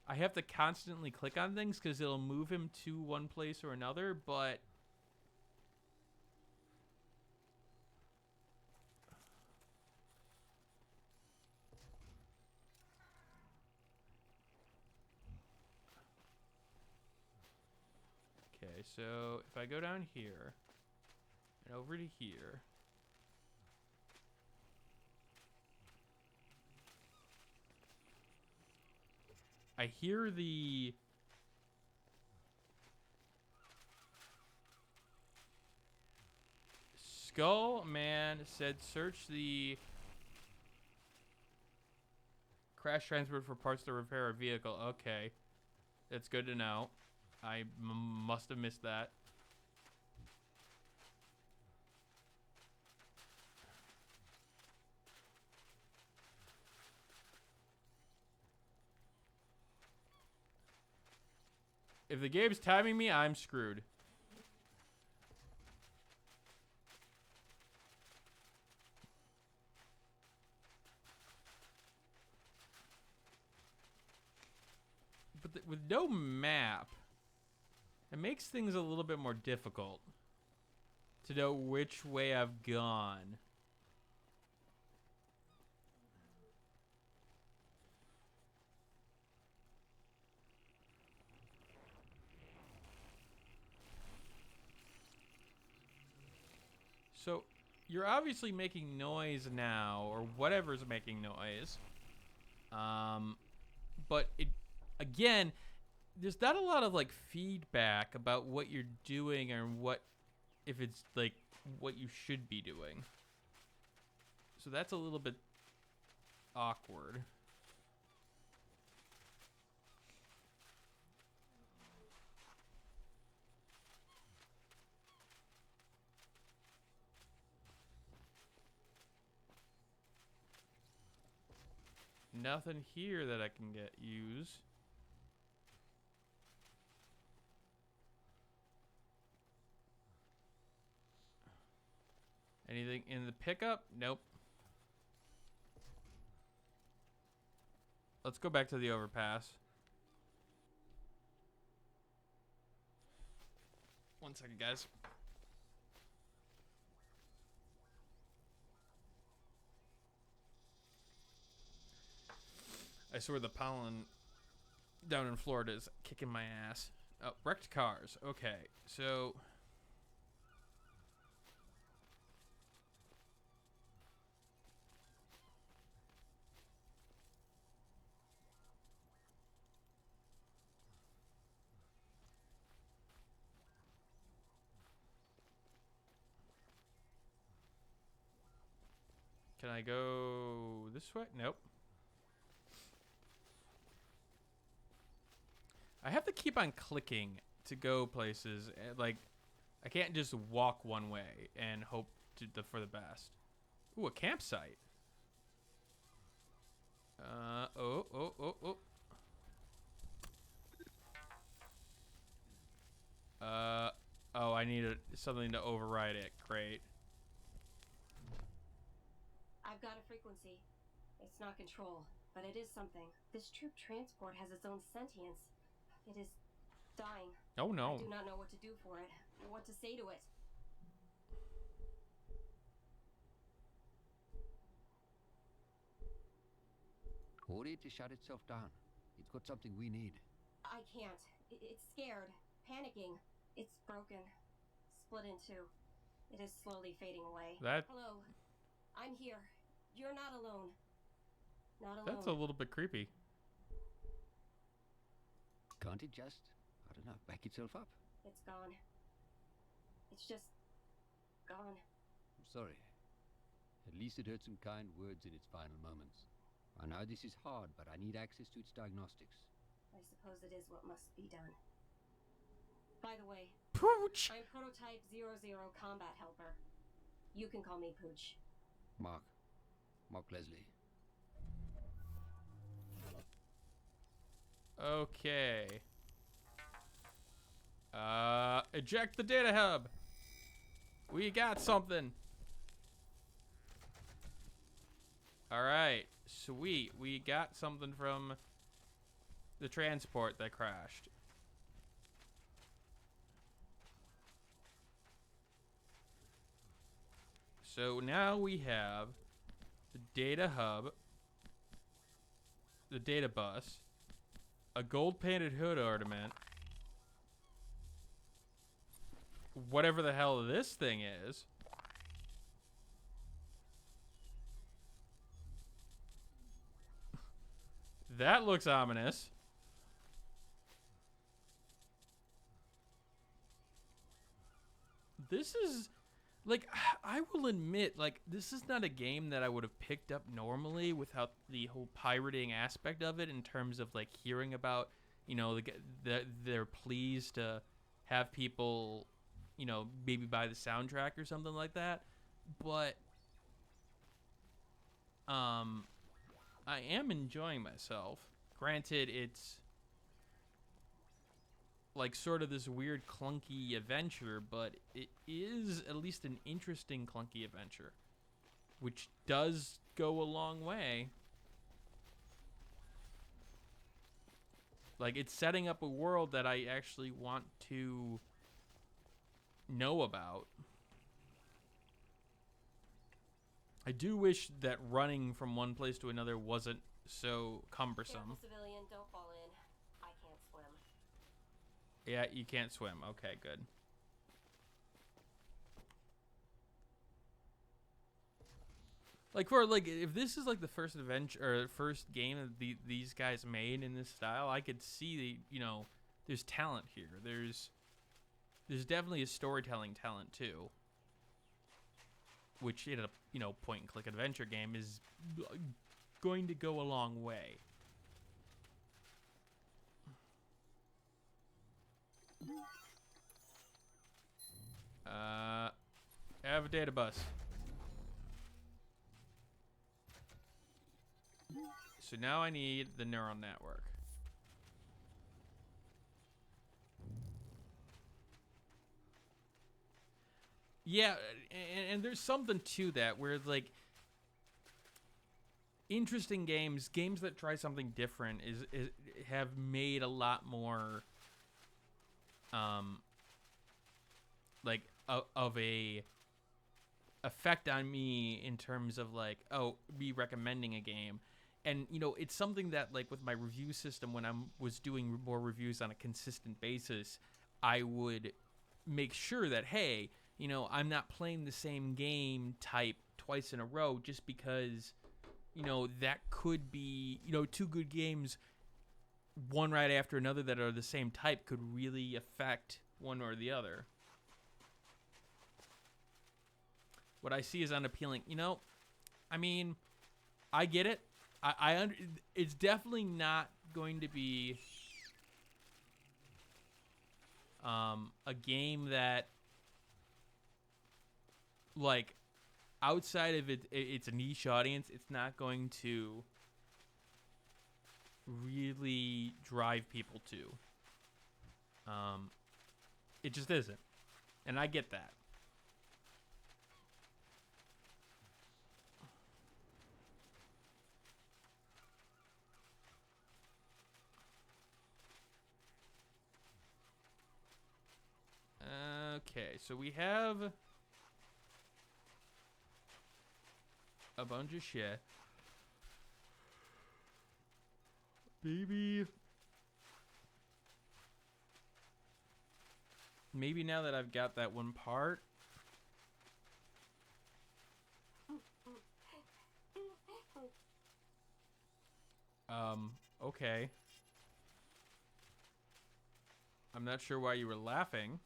I have to constantly click on things because it'll move him to one place or another, but... Okay, so if I go down here and over to here... I hear the... Skull Man said search the crash transport for parts to repair a vehicle. Okay. That's good to know. I must have missed that. If the game's timing me, I'm screwed. But with no map, it makes things a little bit more difficult to know which way I've gone. So, you're obviously making noise now, or whatever's making noise. But it, again, there's not a lot of like feedback about what you're doing or what, if it's like what you should be doing. So that's a little bit awkward. Nothing here that I can use. Anything in the pickup? Nope. Let's go back to the overpass. One second, guys. I swear the pollen down in Florida is kicking my ass. Oh, wrecked cars. Okay, so... Can I go this way? Nope. I have to keep on clicking to go places. Like, I can't just walk one way and hope for the best. Ooh, a campsite. Oh. Oh, I need something to override it. Great. I've got a frequency. It's not control, but it is something. This troop transport has its own sentience. It is dying. Oh no. I do not know what to do for it, or what to say to it. Order it to shut itself down. It's got something we need. I can't. It's scared, panicking. It's broken, split in two. It is slowly fading away. Hello, I'm here. You're not alone. Not alone. That's a little bit creepy. Can't it just, I don't know, back itself up? It's gone. It's just gone. I'm sorry. At least it heard some kind words in its final moments. I know this is hard, but I need access to its diagnostics. I suppose it is what must be done. By the way, Pooch! I'm Prototype 00 Combat Helper. You can call me Pooch. Mark Leslie. Okay. Eject the data hub. We got something. All right. Sweet. We got something from the transport that crashed. So now we have the data hub, the data bus, a gold painted hood ornament, whatever the hell this thing is. That looks ominous. This is, like, I will admit, like, this is not a game that I would have picked up normally without the whole pirating aspect of it, in terms of, like, hearing about, you know, they're pleased to have people, you know, maybe buy the soundtrack or something like that. But I am enjoying myself. Granted, it's like sort of this weird clunky adventure, but it is at least an interesting clunky adventure, which does go a long way. Like, it's setting up a world that I actually want to know about. I do wish that running from one place to another wasn't so cumbersome. Careful, civilian, don't fall in. I can't swim. Yeah, you can't swim. Okay, good. Like, for, like, if this is like the first adventure or first game that these guys made in this style, I could see the, you know, there's talent here. There's definitely a storytelling talent too, which in a, you know, point and click adventure game is going to go a long way. Have a data bus. So now I need the neural network. Yeah, and there's something to that where, like, interesting games that try something different is have made a lot more like of a effect on me in terms of, like, oh, me recommending a game. And, you know, it's something that, like, with my review system, when I was doing more reviews on a consistent basis, I would make sure that, hey, you know, I'm not playing the same game type twice in a row just because, you know, that could be, you know, two good games, one right after another that are the same type could really affect one or the other. What I see is unappealing. You know, I mean, I get it. It's definitely not going to be a game that, like, outside of it's a niche audience, it's not going to really drive people to. It just isn't. And I get that. Okay, so we have a bunch of shit. Maybe now that I've got that one part. Okay. I'm not sure why you were laughing.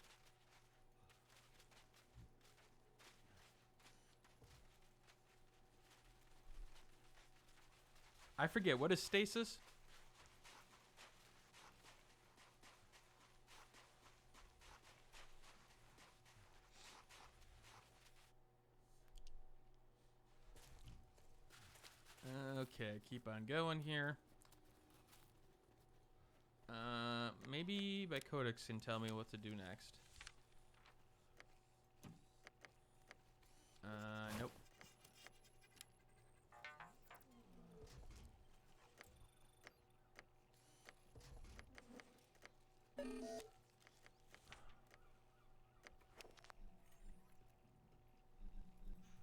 I forget, what is stasis? Okay, keep on going here. Maybe my codex can tell me what to do next. Nope.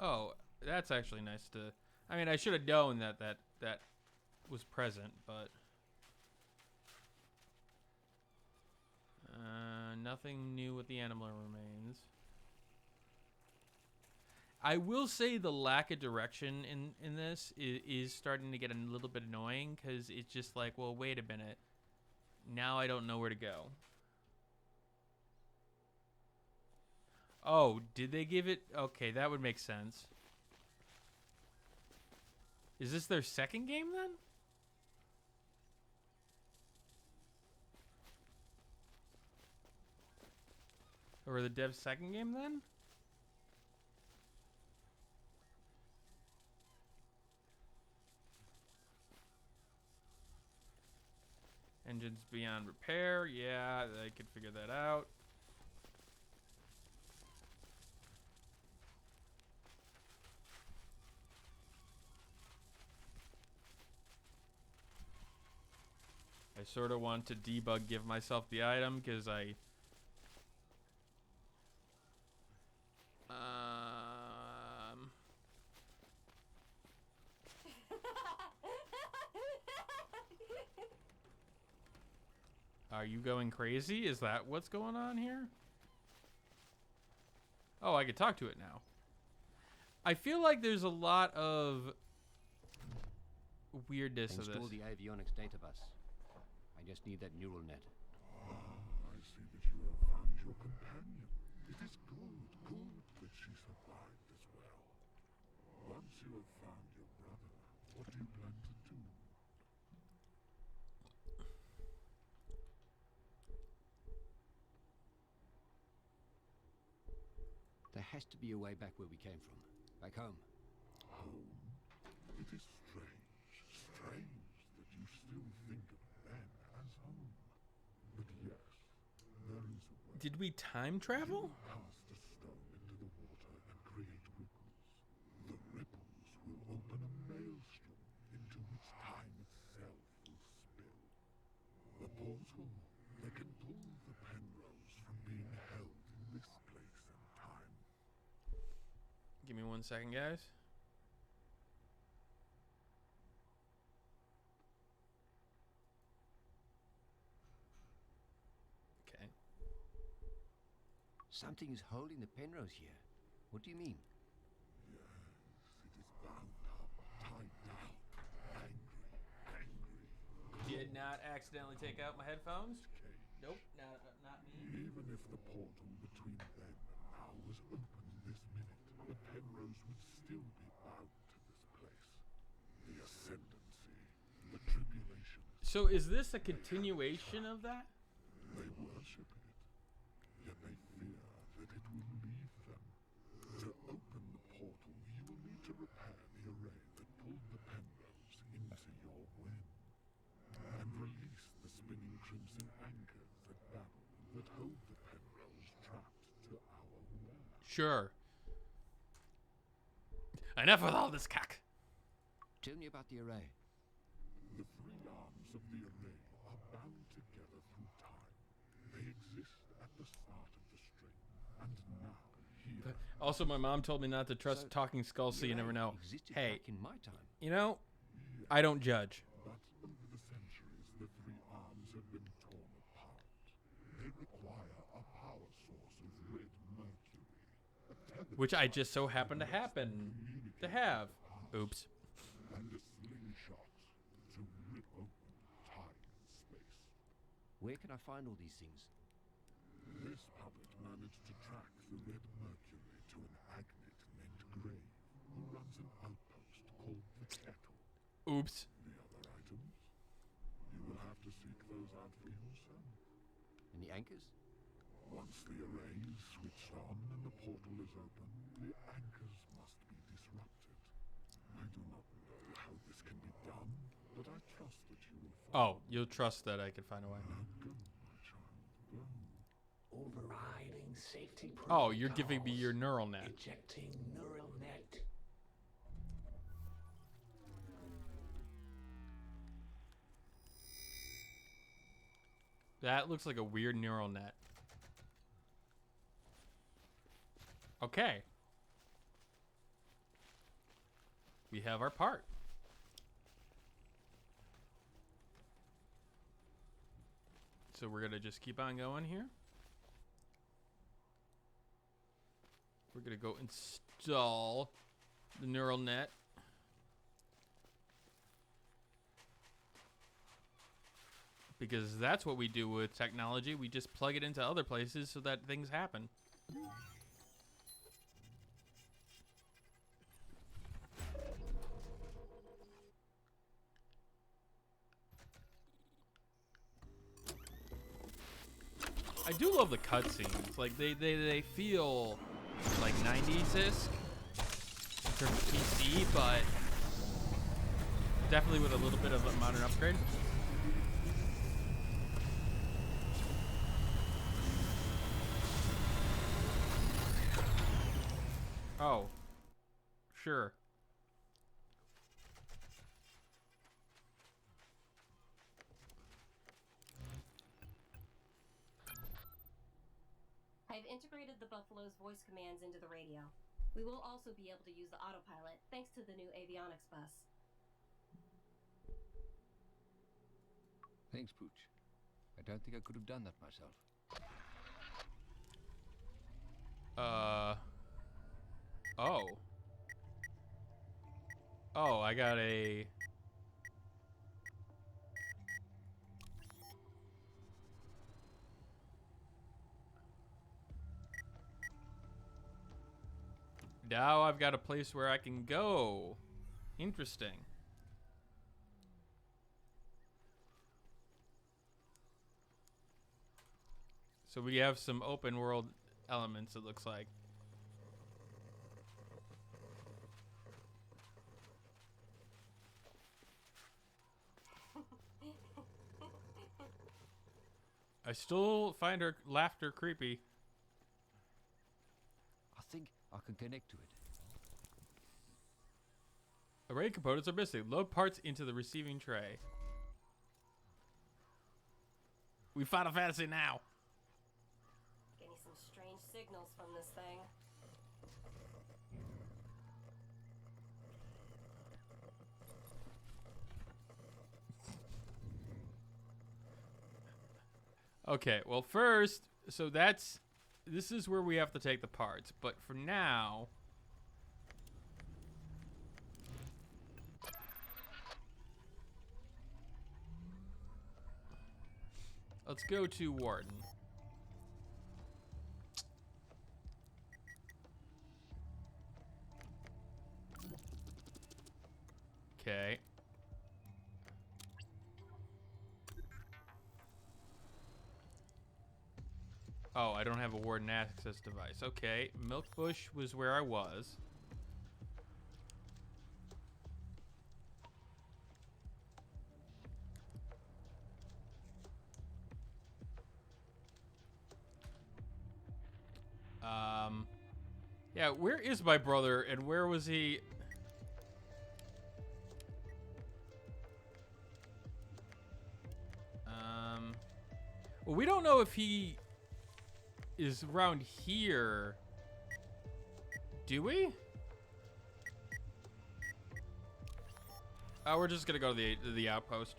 Oh, that's actually nice to... I mean, I should have known that was present, but... nothing new with the animal remains. I will say the lack of direction in this is starting to get a little bit annoying, because it's just like, well, wait a minute. Now I don't know where to go. Oh, did they give it... Okay, that would make sense. Is this their second game, then? Or the dev's second game, then? Engines beyond repair. Yeah, I could figure that out. I sort of want to debug, give myself the item, because I... Are you going crazy? Is that what's going on here? Oh, I could talk to it now. I feel like there's a lot of weirdness of this. Install the avionics data bus. I just need that neural net. I see that you have found your companion. It is good that she survived as well. Once you have found your brother, what do you plan to do? There has to be a way back where we came from. Back home. Home? It is strange that you still think of Ben as home. But yes, there is a way. Did we time travel? Cast a stone into the water and create ripples. The ripples will open a maelstrom into which time itself will spill. A portal that can pull the Penrose from being held in this place and time. Give me 1 second, guys. Okay. Something is holding the Penrose here. What do you mean? Yes, it is bound up, tied down, angry. Did not accidentally take out my headphones? Cage. Nope, not me. Even if the portal between then and now was open this minute, the Penrose would still be bound to this place. The ascendancy, the tribulation. So is this a continuation of that? They worship it, yet they fear that it will leave them. To open the portal, you will need to repair the array that pulled the Penrose into your win, and release the spinning crimson anchors that babble, that hold the Penrose trapped to our web. Sure. Enough with all this cack. Tell me about the array. The three arms of the array are bound together through time. They exist at the start of the string, and now here. Also, my mom told me not to trust talking skulls, so you never know. Hey, back in my time. you know, I don't judge. But over the centuries, the three arms have been torn apart. They require a power source of red mercury, Which I just so happen to have. Oops. and a slingshot to rip open time and space. Where can I find all these things? This puppet managed to track the red mercury to an agate named Grave, who runs an outpost called the Kettle. Oops. The other items? You will have to seek those out for yourself. And the anchors? Once the array is switched on and the portal is open, the anchors must be disrupted. I do not know how this can be done, but I trust that you will find. Oh, you'll trust that I can find a way. Now go, my child, go. Overriding safety Oh, you're giving me your neural net. Ejecting neural net. That looks like a weird neural net. Okay. We have our part. So we're gonna just keep on going here. We're gonna go install the neural net. Because that's what we do with technology. We just plug it into other places so that things happen. I do love the cutscenes. Like they feel like 90s-esque in terms of PC, but definitely with a little bit of a modern upgrade. Oh, sure. I've integrated the Buffalo's voice commands into the radio. We will also be able to use the autopilot thanks to the new avionics bus. Thanks, Pooch. I don't think I could have done that myself. Oh. Oh, I got a... Now I've got a place where I can go. Interesting. So we have some open world elements, it looks like. I still find her laughter creepy. I think I can connect to it. Array components are missing. Load parts into the receiving tray. We found a fantasy now. Getting some strange signals from this thing. Okay, well first, so this is where we have to take the parts, but for now, let's go to Warden. Okay. Oh, I don't have a Warden access device. Okay, Milkbush was where I was. Yeah, where is my brother and where was he? Well, we don't know if he is around here. Do we? Oh, we're just gonna go to the outpost.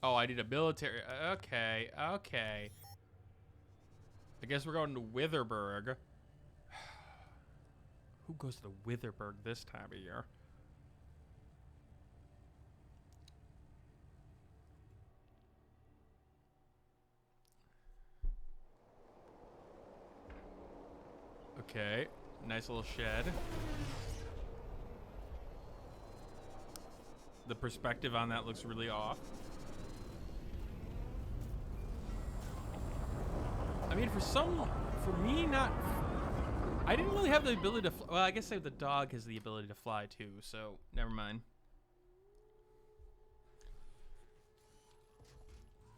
Oh, I need a military. Okay, okay. I guess we're going to Witherberg. Who goes to Witherberg this time of year? Okay, nice little shed. The perspective on that looks really off. I mean, for me, not... I didn't really have the ability to... Well, I guess the dog has the ability to fly, too, so never mind.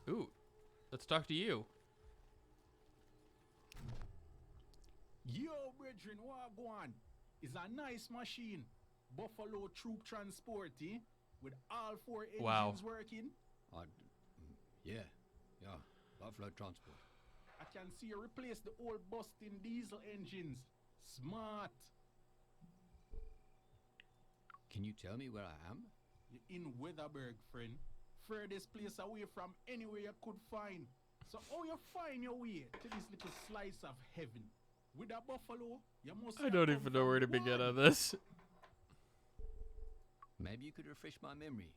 Ooh, let's talk to you. Yo, brethren, Wagwan is a nice machine. Buffalo troop transport, eh? With all 4 engines working. Yeah. Buffalo transport. I can see you replace the old busting diesel engines. Smart. Can you tell me where I am? You're in Weatherberg, friend. Furthest place away from anywhere you could find. So how you find your way to this little slice of heaven? With a buffalo, you must... I don't even know where to begin on this. Maybe you could refresh my memory.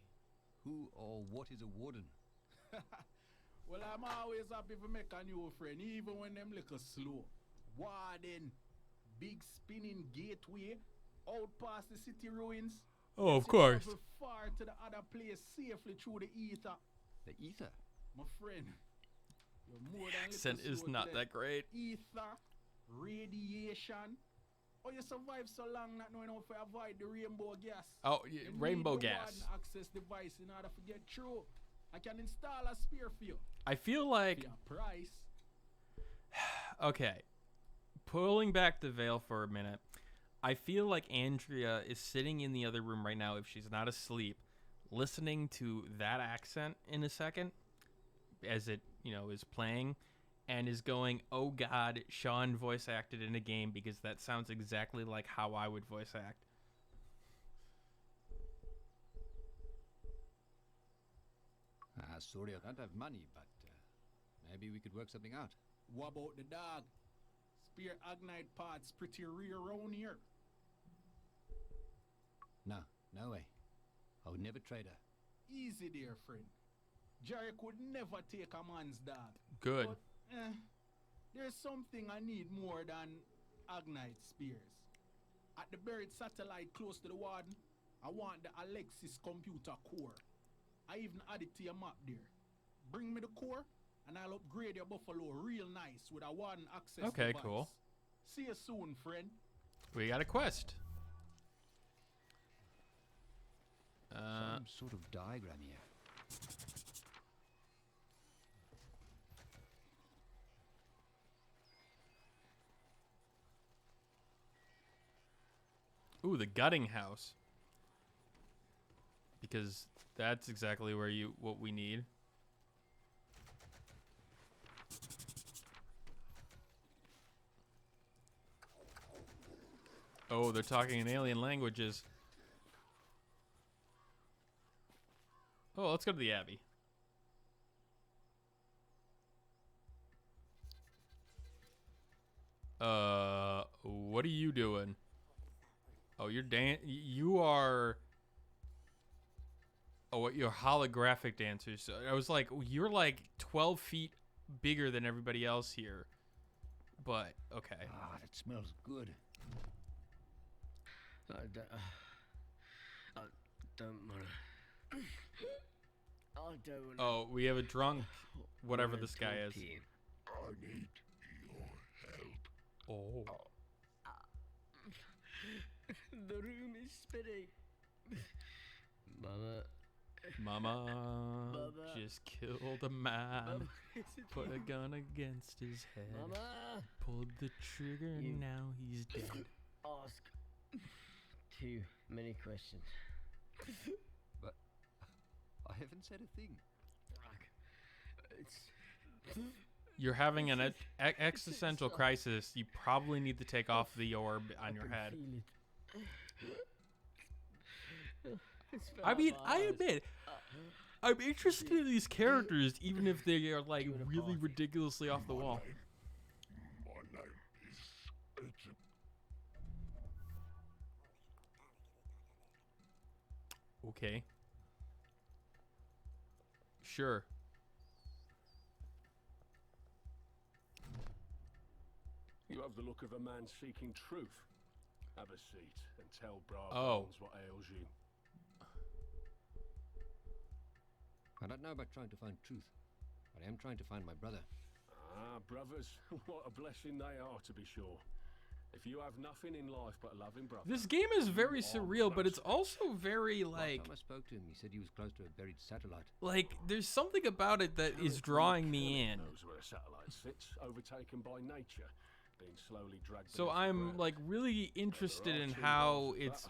Who or what is a warden? Well, I'm always happy to make a new friend, even when them little slow. Warden, big spinning gateway, out past the city ruins. Oh, of course. Travel far to the other place safely through the ether. The ether? My friend, you're more than accent is not that great. Ether, radiation. Oh, you survived so long not knowing how to avoid the rainbow gas. Oh, yeah, rainbow gas. Access device in order to get through. I can install a spear for you. I feel like... For your price. Okay. Pulling back the veil for a minute. I feel like Andrea is sitting in the other room right now, if she's not asleep, listening to that accent in a second as it, is playing, and is going, oh God, Sean voice acted in a game, because that sounds exactly like how I would voice act. Sorry, I don't have money, but maybe we could work something out. What about the dog? Spear Agnite parts pretty rare around here. No way. I would never trade her. Easy there, friend. Jerry could never take a man's dog. Good. But, there's something I need more than Agnite spears. At the buried satellite close to the warden, I want the Alexis computer core. I even added to your map there. Bring me the core, and I'll upgrade your buffalo real nice with a warden access Okay, device. cool. See you soon, friend. We got a quest. Some sort of diagram here. Ooh, the gutting house. Because that's exactly what we need. Oh, they're talking in alien languages. Oh, let's go to the Abbey. What are you doing? Oh, you are... Oh, what, you're holographic dancers. So I was like, you're like 12 feet bigger than everybody else here. But, okay. Ah, that smells good. I don't wanna... Oh, we have a drunk, whatever this guy is. I need your help. Oh. The room is spinning. Mama just killed a man. Put a gun against his head. Mama, pulled the trigger, and now he's dead. Ask too many questions. But I haven't said a thing. You're having an existential crisis. You probably need to take off the orb on your head. I mean, I admit, I'm interested in these characters, even if they are like really ridiculously off the wall. My name is Agent. Okay. Sure. You have the look of a man seeking truth. Have a seat and tell Bravo what ails you. I don't know about trying to find truth, but I am trying to find my brother. Ah, brothers, what a blessing they are, to be sure. If you have nothing in life but a loving brother... This game is very surreal, but it's also very, like... Last time I spoke to him, he said he was close to a buried satellite. Like, there's something about it that is drawing me in. Knows where a satellite sits, overtaken by nature. being slowly dragged. So I'm like really interested in how it's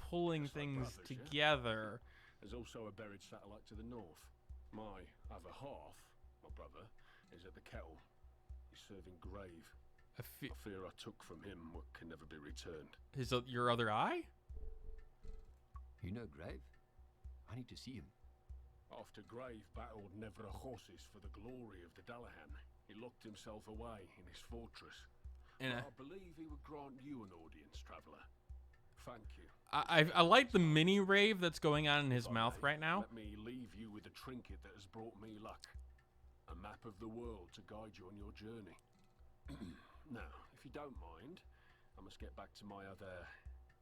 pulling things together. There's also a buried satellite to the north. My other half, my brother, is at the kettle. He's serving grave. A fear I took from him what can never be returned. Your other eye? You know Grave? I need to see him. After Grave battled Nevra horses for the glory of the Dalahan, he locked himself away in his fortress. And I believe he would grant you an audience, traveller. Thank you. I like the mini rave that's going on in his mouth right now. Let me leave you with a trinket that has brought me luck. A map of the world to guide you on your journey. Now, if you don't mind, I must get back to my other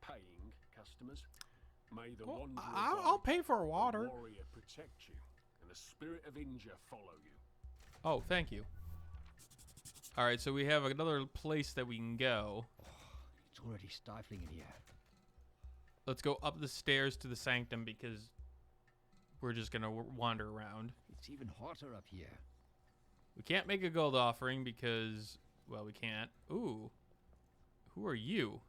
paying customers. May the wanderer I'll pay for water. warrior protect you, and the spirit of Inja follow you. Oh, thank you. All right, so we have another place that we can go. It's already stifling in here. Let's go up the stairs to the sanctum because we're just gonna wander around. It's even hotter up here. We can't make a gold offering because, well, we can't. Ooh, who are you?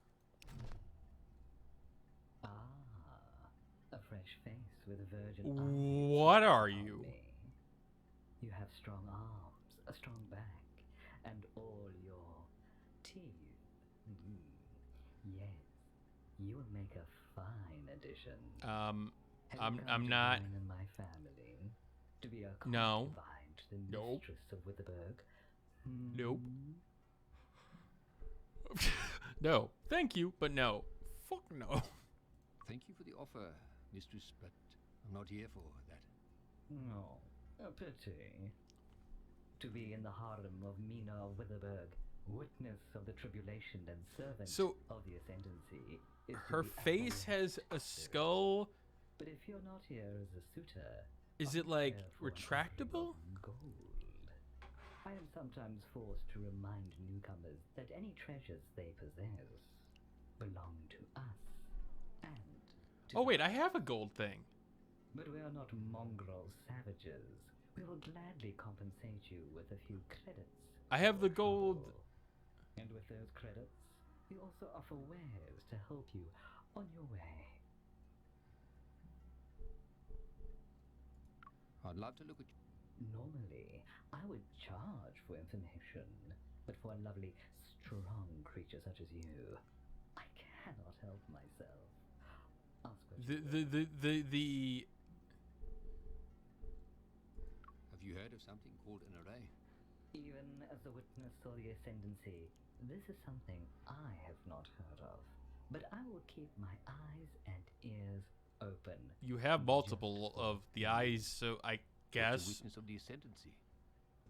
A fresh face with a virgin eyes. What are you? You have strong arms, a strong back, and all your teeth. Yes, you will make a fine addition. I'm not. In my family, to be a no. concubine to the mistress of Witherberg. Nope. No, thank you, but no. Fuck no. Thank you for the offer, mistress, but I'm not here for that. No, a pity. To be in the harem of Mina of Witherberg, witness of the tribulation and servant of the ascendancy. Her face has a skull. But if you're not here as a suitor, is it like retractable? Gold. I am sometimes forced to remind newcomers that any treasures they possess belong to us. Oh wait, I have a gold thing. But we are not mongrel savages. We will gladly compensate you with a few credits. I have the gold. And with those credits, we also offer wares to help you on your way. I'd love to look at you. Normally, I would charge for information, but for a lovely, strong creature such as you, I cannot help myself. The Have you heard of something called an array? Even as a witness of the ascendancy, this is something I have not heard of. But I will keep my eyes and ears open. You have multiple of the eyes, so I guess. The witness of the ascendancy.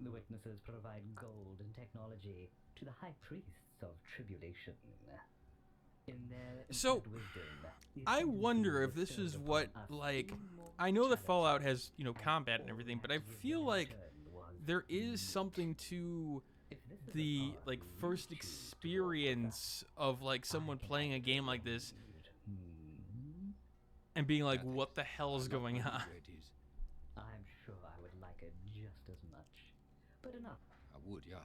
The witnesses provide gold and technology to the high priests of tribulation. So, I wonder if this is what, like, I know the Fallout has, you know, combat and everything, but I feel like there is something to the, like, first experience of, like, someone playing a game like this and being like, what the hell is going on? I'm sure I would like it just as much, but enough. I would, yeah.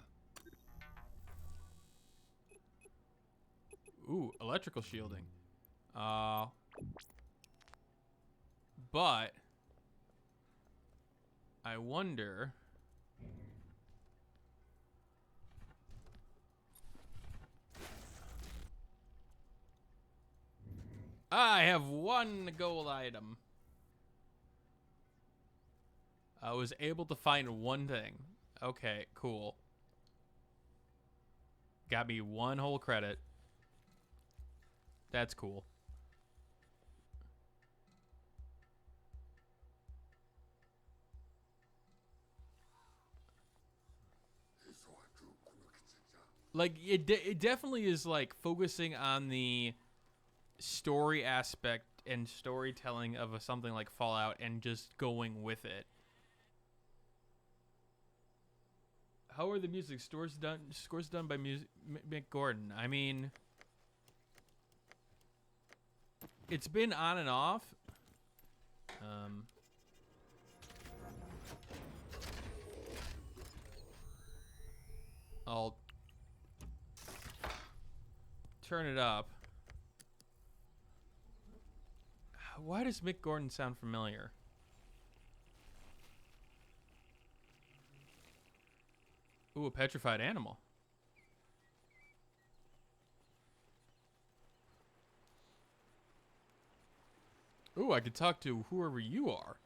Ooh, electrical shielding. But I wonder. I have one gold item. I was able to find one thing. Okay, cool. Got me one whole credit. That's cool. Like, it definitely is, like, focusing on the story aspect and storytelling of something like Fallout and just going with it. How are the music scores done? Scores done by Mick Gordon. I mean, it's been on and off. turn it up. Why does Mick Gordon sound familiar? Ooh, a petrified animal. Ooh, I could talk to whoever you are.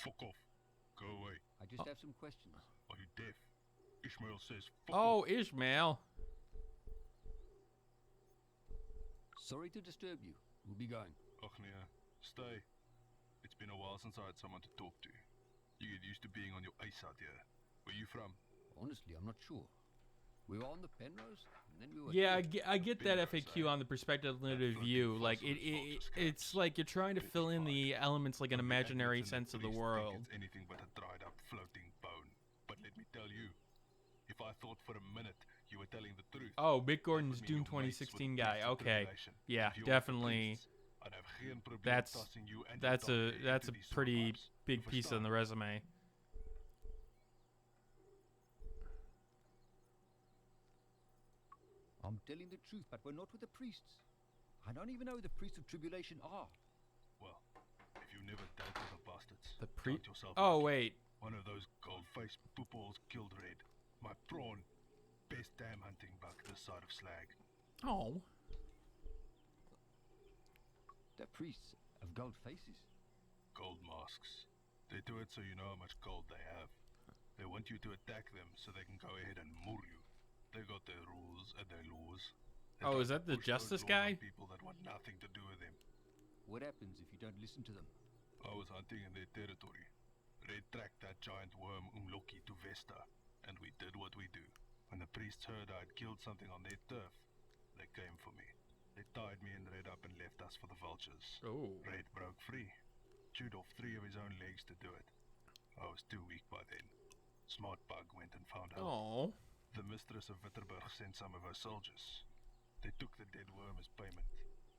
Fuck off. Go away. I just have some questions. Are you deaf? Ishmael says fuck Oh, off. Ishmael. Sorry to disturb you. We'll be going. Och nee, stay. It's been a while since I had someone to talk to. You get used to being on your ace out here. Where you from? Honestly, I'm not sure. We were on the Penrose, and then we were... Yeah, I get that FAQ on the perspective limited view. Like, it's like you're trying to fill in the elements like an imaginary sense of the world. It's anything but a dried up floating bone. But let me tell you, if I thought for a minute you were telling the truth... Oh, Mick Gordon's Doom 2016 guy. Okay. Yeah, definitely. That's a pretty big piece on the resume. I'm telling the truth, but we're not with the priests. I don't even know who the priests of tribulation are. Well, if you never dealt with the bastards, The count yourself Oh, lucky. wait. One of those gold-faced poopballs killed Red. My prawn. Best damn hunting buck this side of Slag. Oh. The priests have gold faces. Gold masks. They do it so you know how much gold they have. They want you to attack them so they can go ahead and moor you. They got their rules and their laws. They Oh, try is to that the push justice those laws guy? on people that want nothing to do with them. What happens if you don't listen to them? I was hunting in their territory. Red tracked that giant worm Umloki to Vesta, and we did what we do. When the priests heard I'd killed something on their turf, they came for me. They tied me and Red up and left us for the vultures. Oh. Red broke free, chewed off 3 of his own legs to do it. I was too weak by then. Smart bug went and found help. Oh. The mistress of Witterberg sent some of her soldiers. They took the dead worm as payment.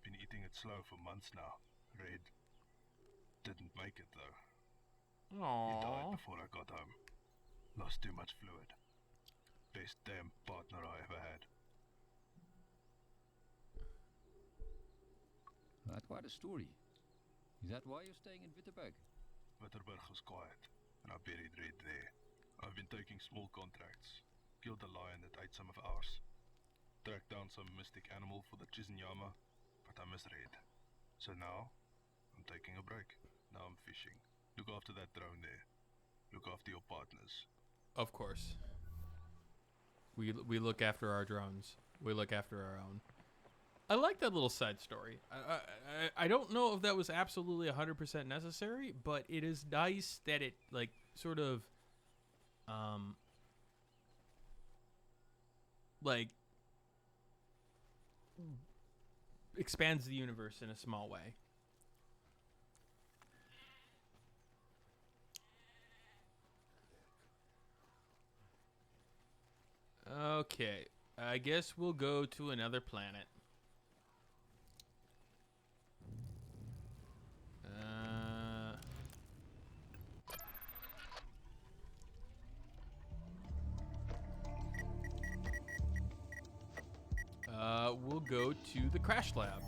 Been eating it slow for months now. Red didn't make it though. He died Aww. before I got home. Lost too much fluid. Best damn partner I ever had. That's quite a story. Is that why you're staying in Witterberg? Witterberg was quiet, and I buried Red there. I've been taking small contracts. Killed a lion that ate some of ours. Tracked down some mystic animal for the Chizinyama, but I misread. So now, I'm taking a break. Now I'm fishing. Look after that drone there. Look after your partners. Of course. We look after our drones. We look after our own. I like that little side story. I don't know if that was absolutely 100% necessary, but it is nice that it like sort of like expands the universe in a small way. Okay, I guess we'll go to another planet. We'll go to the crash lab.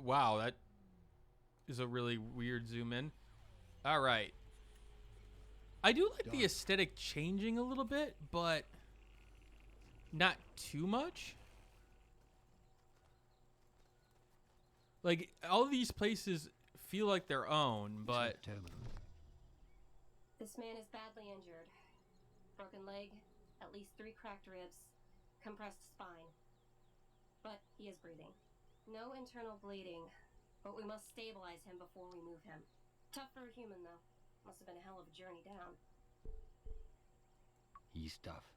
Wow, that is a really weird zoom in. All right. I do like the aesthetic changing a little bit, but not too much. Like, all these places feel like their own, but... This man is badly injured. Broken leg, at least 3 cracked ribs, compressed spine. But he is breathing. No internal bleeding, but we must stabilize him before we move him. Tough for a human, though. Must have been a hell of a journey down. He's tough.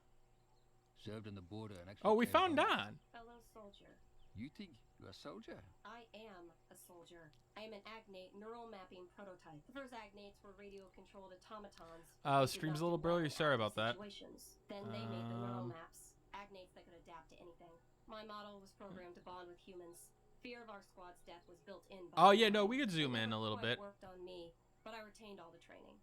Served on the border and actually... Oh, we found Don! Fellow soldier. You think you're a soldier? I am a soldier. I am an Agnate neural mapping prototype. The first Agnates were radio-controlled automatons. Oh, stream's a little blurry. Sorry about that. Then they made the neural maps. Agnates that could adapt to anything. My model was programmed to bond with humans. Fear of our squad's death was built in. Oh yeah, no, we could zoom in a little bit. Worked on me, but I retained all the training.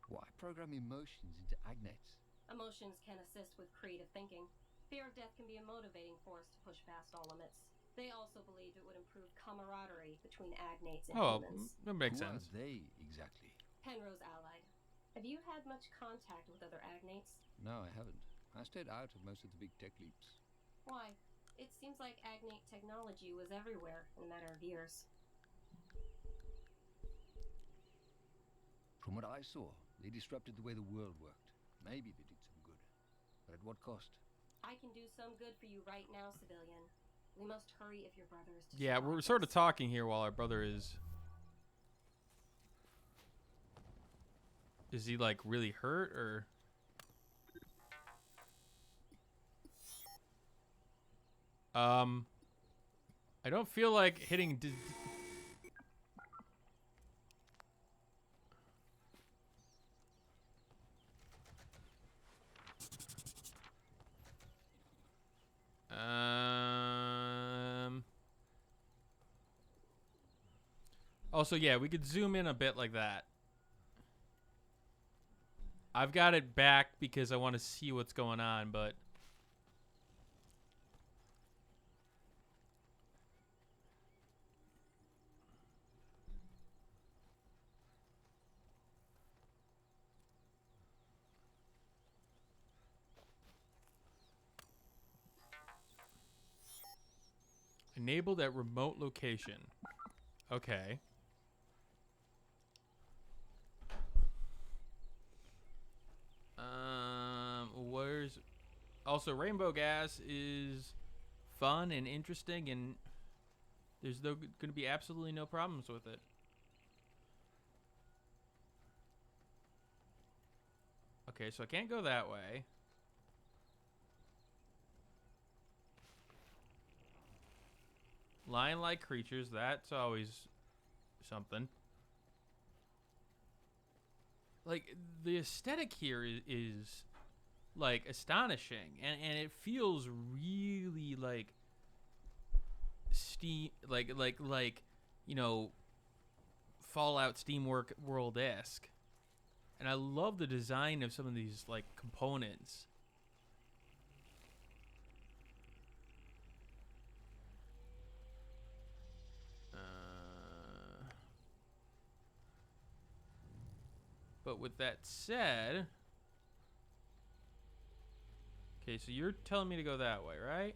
Why program emotions into Agnates? Emotions can assist with creative thinking. Fear of death can be a motivating force to push past all limits. They also believed it would improve camaraderie between Agnates and humans. That makes Who sense. Are they exactly? Penrose allied. Have you had much contact with other Agnates? No, I haven't. I stayed out of most of the big tech leaps. Why? It seems like Agnate technology was everywhere in a matter of years. From what I saw, they disrupted the way the world worked. Maybe they did some good. But at what cost? I can do some good for you right now, civilian. We must hurry if your brother is to Yeah, we're sort of talking here while our brother is... Is he, like, really hurt, or... I don't feel like hitting... Also, yeah, we could zoom in a bit like that. I've got it back because I want to see what's going on, but... Enabled at remote location. Okay. Where's... Also, rainbow gas is fun and interesting, and there's going to be absolutely no problems with it. Okay, so I can't go that way. Lion-like creatures, that's always something. Like, the aesthetic here is like, astonishing. And it feels really, like, Steam... Like, you know, Fallout Steamwork World-esque. And I love the design of some of these, like, components. But with that said... Okay, so you're telling me to go that way, right?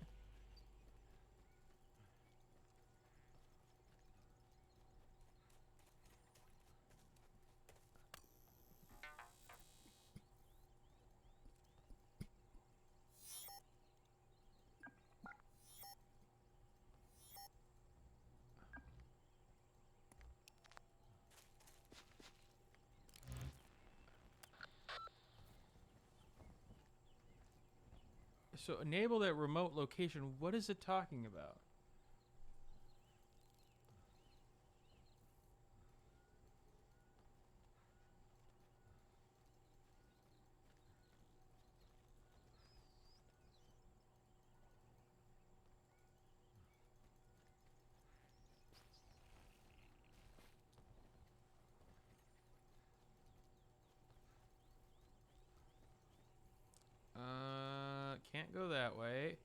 So enable that remote location. What is it talking about? Can't go that way.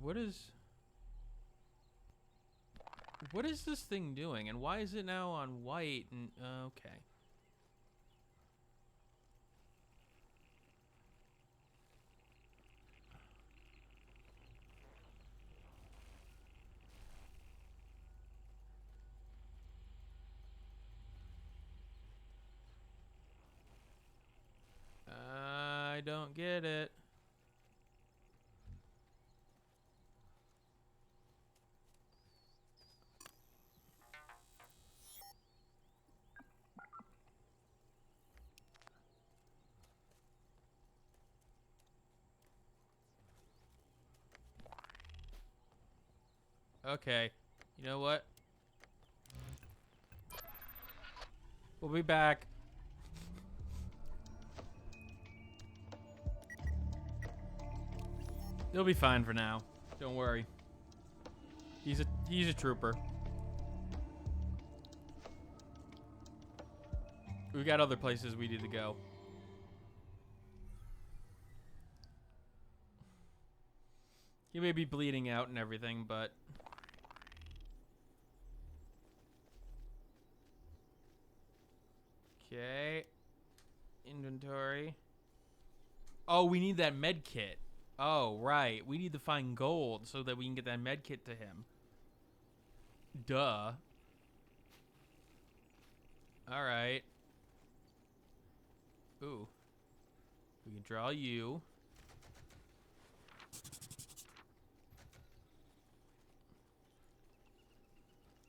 What is this thing doing? And why is it now on white? And okay. I don't get it. Okay. You know what? We'll be back. He'll be fine for now. Don't worry. He's a trooper. We got other places we need to go. He may be bleeding out and everything, but okay. Inventory. Oh, we need that med kit. Oh, right. We need to find gold so that we can get that med kit to him. Duh. All right. Ooh. We can draw you.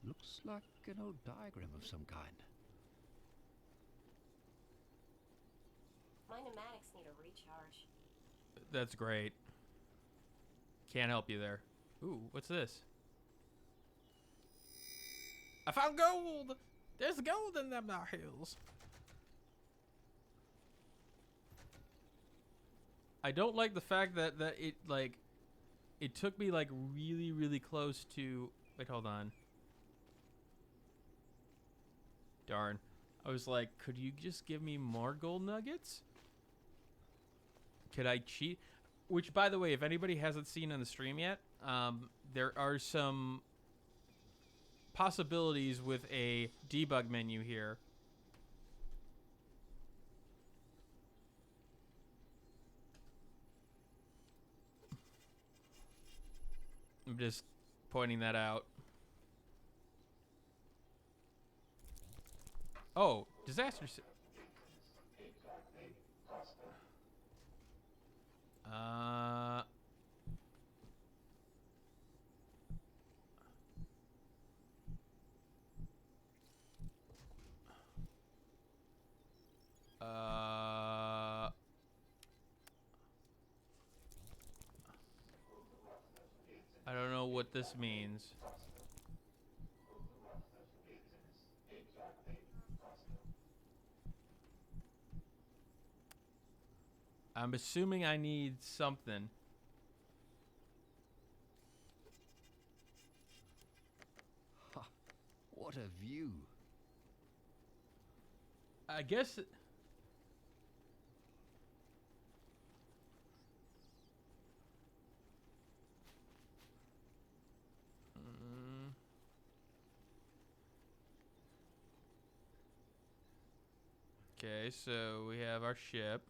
Looks like an old diagram of some kind. My pneumatics need a recharge. That's great. Can't help you there. Ooh, what's this? I found gold! There's gold in them hills. I don't like the fact that it, like, it took me, like, really, really close to... Wait, hold on. Darn. I was like, could you just give me more gold nuggets? Could I cheat? Which, by the way, if anybody hasn't seen on the stream yet, there are some possibilities with a debug menu here. I'm just pointing that out. Oh, disaster. I don't know what this means. I'm assuming I need something. Ha, what a view. I guess... Okay, so we have our ship.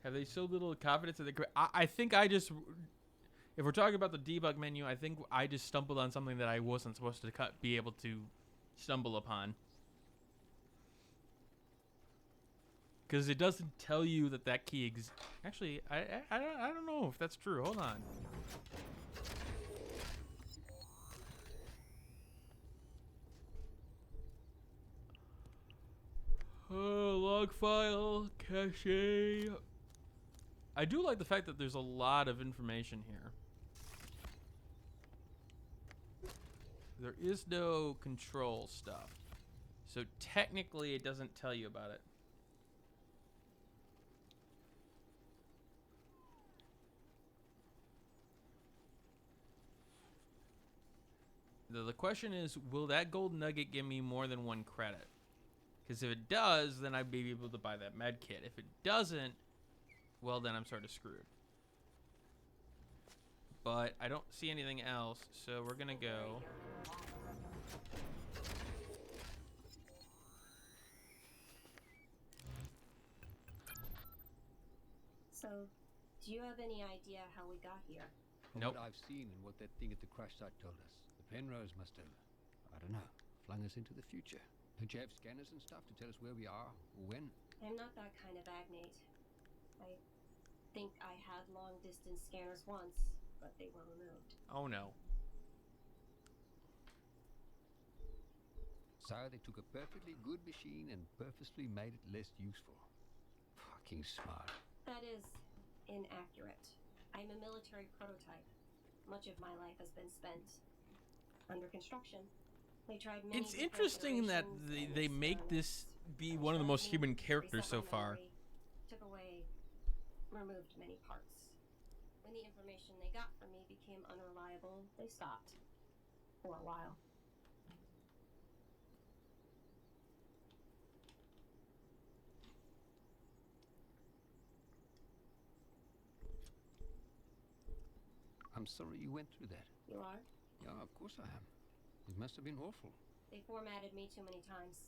Have they so little confidence in the... I think I just... If we're talking about the debug menu, I think I just stumbled on something that I wasn't supposed to be able to stumble upon. Because it doesn't tell you that that key exists. Actually, I don't know if that's true. Hold on. Oh, log file, cache. I do like the fact that there's a lot of information here. There is no control stuff. So technically it doesn't tell you about it. The question is, will that gold nugget give me more than 1 credit? Because if it does, then I'd be able to buy that med kit. If it doesn't, well, then I'm sort of screwed. But I don't see anything else, so we're gonna go. So, do you have any idea how we got here? Nope. What I've seen and what that thing at the crash site told us, the Penrose must have, I don't know, flung us into the future. Don't you have scanners and stuff to tell us where we are or when? I'm not that kind of agnate. I think I had long-distance scanners once, but they were removed. Oh no. So they took a perfectly good machine and purposely made it less useful. Fucking smart. That is inaccurate. I'm a military prototype. Much of my life has been spent under construction. They tried many It's interesting that they make this be one of the most human characters so far. Took away, removed many parts. When the information they got from me became unreliable, they stopped. For a while. I'm sorry you went through that. You are? Yeah, of course I am. It must have been awful. They formatted me too many times.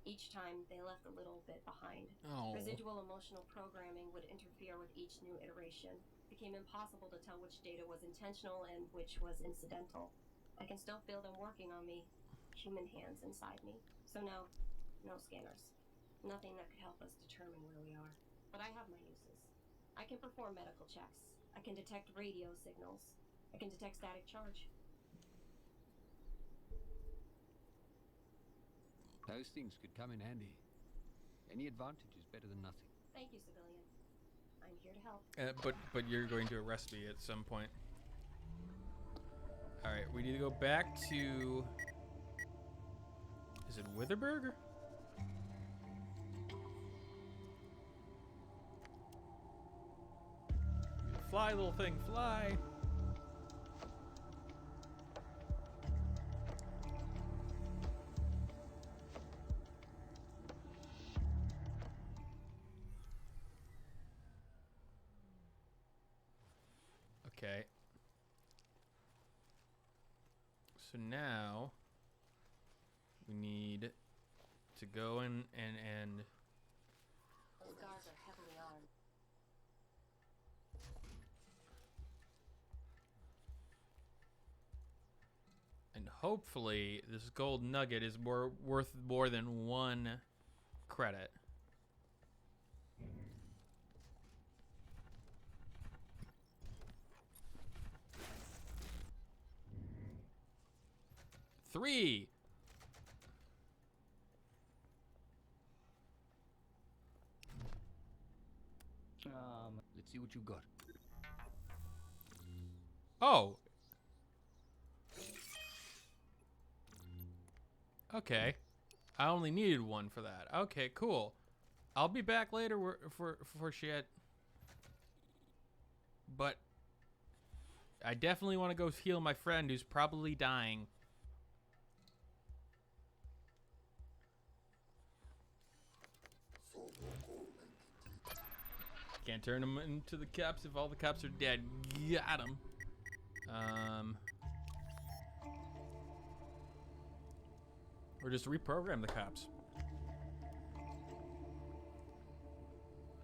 Each time, they left a little bit behind. Oh. Residual emotional programming would interfere with each new iteration. It became impossible to tell which data was intentional and which was incidental. I can still feel them working on me. Human hands inside me. So no scanners. Nothing that could help us determine where we are. But I have my uses. I can perform medical checks. I can detect radio signals. I can detect static charge. Those things could come in handy. Any advantage is better than nothing. Thank you, civilian. I'm here to help. But you're going to arrest me at some point. All right, we need to go back to. Is it Witherberg? Fly, little thing, fly. Okay. So now we need to go and Those guards are heavily armed. and hopefully this gold nugget is worth more than 1 credit. Three. Let's see what you got. Oh. Okay. I only needed 1 for that. Okay, cool. I'll be back later for shit. But I definitely want to go heal my friend who's probably dying. Can't turn him into the cops if all the cops are dead. Got him. Or just reprogram the cops.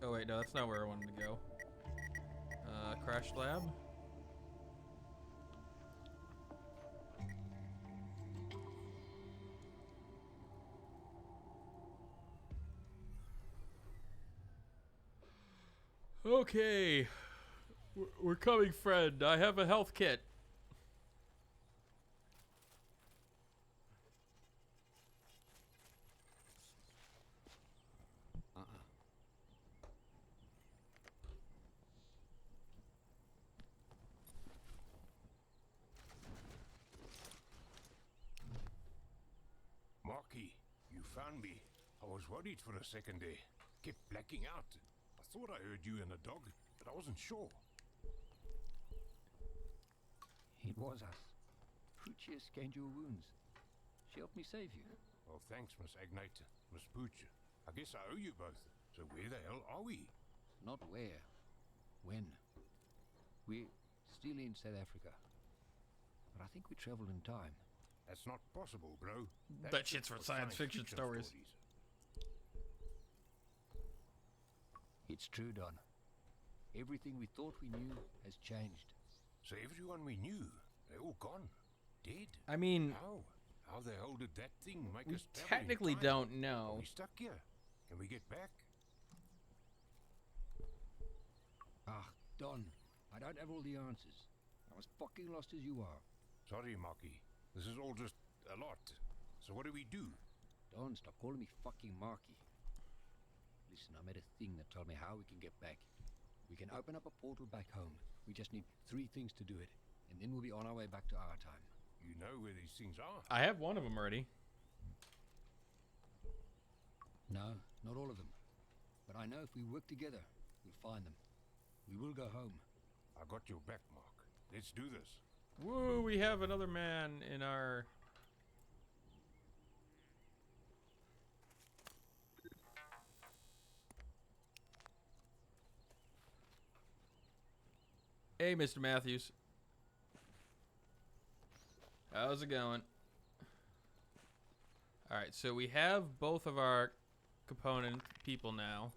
Oh wait, no, that's not where I wanted to go. Crash lab. Okay. We're coming, friend. I have a health kit. Marky, you found me. I was worried for a second there. Kept blacking out. I thought I heard you and a dog, but I wasn't sure. It was us. Poochie scanned your wounds. She helped me save you. Oh, thanks, Miss Agnate. Miss Pooch. I guess I owe you both. So where the hell are we? Not where. When. We're still in South Africa. But I think we traveled in time. That's not possible, bro. That shit's for science fiction stories. It's true, Don. Everything we thought we knew has changed. So everyone we knew, they're all gone. Dead? I mean... How the hell did that thing make us travel technically in time? Don't know. Are we stuck here? Can we get back? Ah, Don. I don't have all the answers. I'm as fucking lost as you are. Sorry, Marky. This is all just a lot. So what do we do? Don, stop calling me fucking Marky. Listen, I made a thing that told me how we can get back. We can open up a portal back home. We just need 3 things to do it. and then we'll be on our way back to our time. You know where these things are? I have one of them already. No, not all of them. But I know if we work together, we'll find them. We will go home. I got your back, Mark. Let's do this. Woo, we have another man in our... Hey, Mr. Matthews. How's it going? Alright, so we have both of our component people now.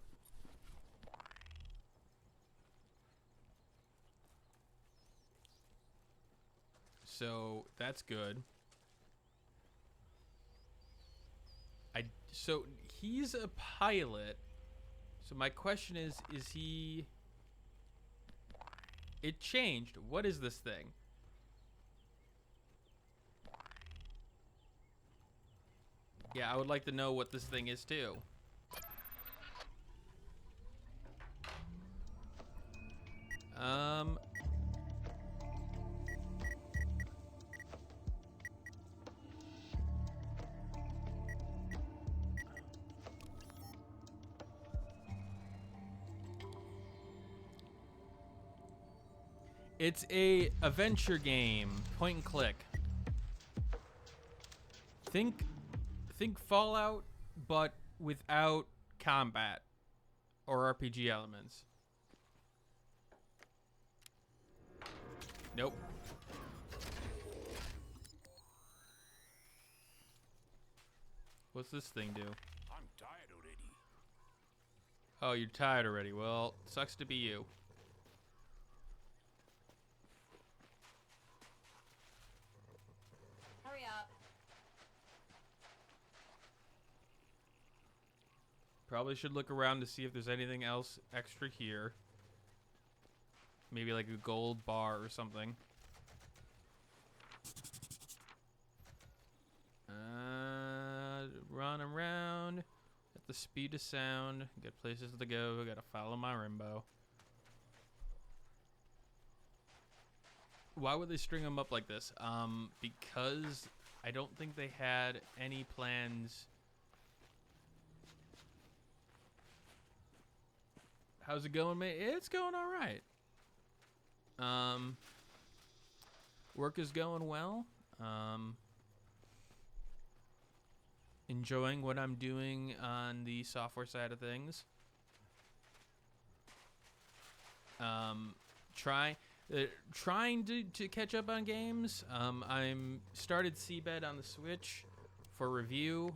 So that's good. So he's a pilot. So my question is he... It changed. What is this thing? Yeah, I would like to know what this thing is too. It's a adventure game, point and click. Think Fallout, but without combat or RPG elements. Nope. What's this thing do? I'm tired already. Oh, you're tired already. Well, sucks to be you. Hurry up. Probably should look around to see if there's anything else extra here. Maybe like a gold bar or something. Run around at the speed of sound. Got places to go. Gotta follow my rainbow. Why would they string them up like this? Because I don't think they had any plans. How's it going, mate? It's going all right. Work is going well. Enjoying what I'm doing on the software side of things. Trying to catch up on games. I'm started Seabed on the Switch for review.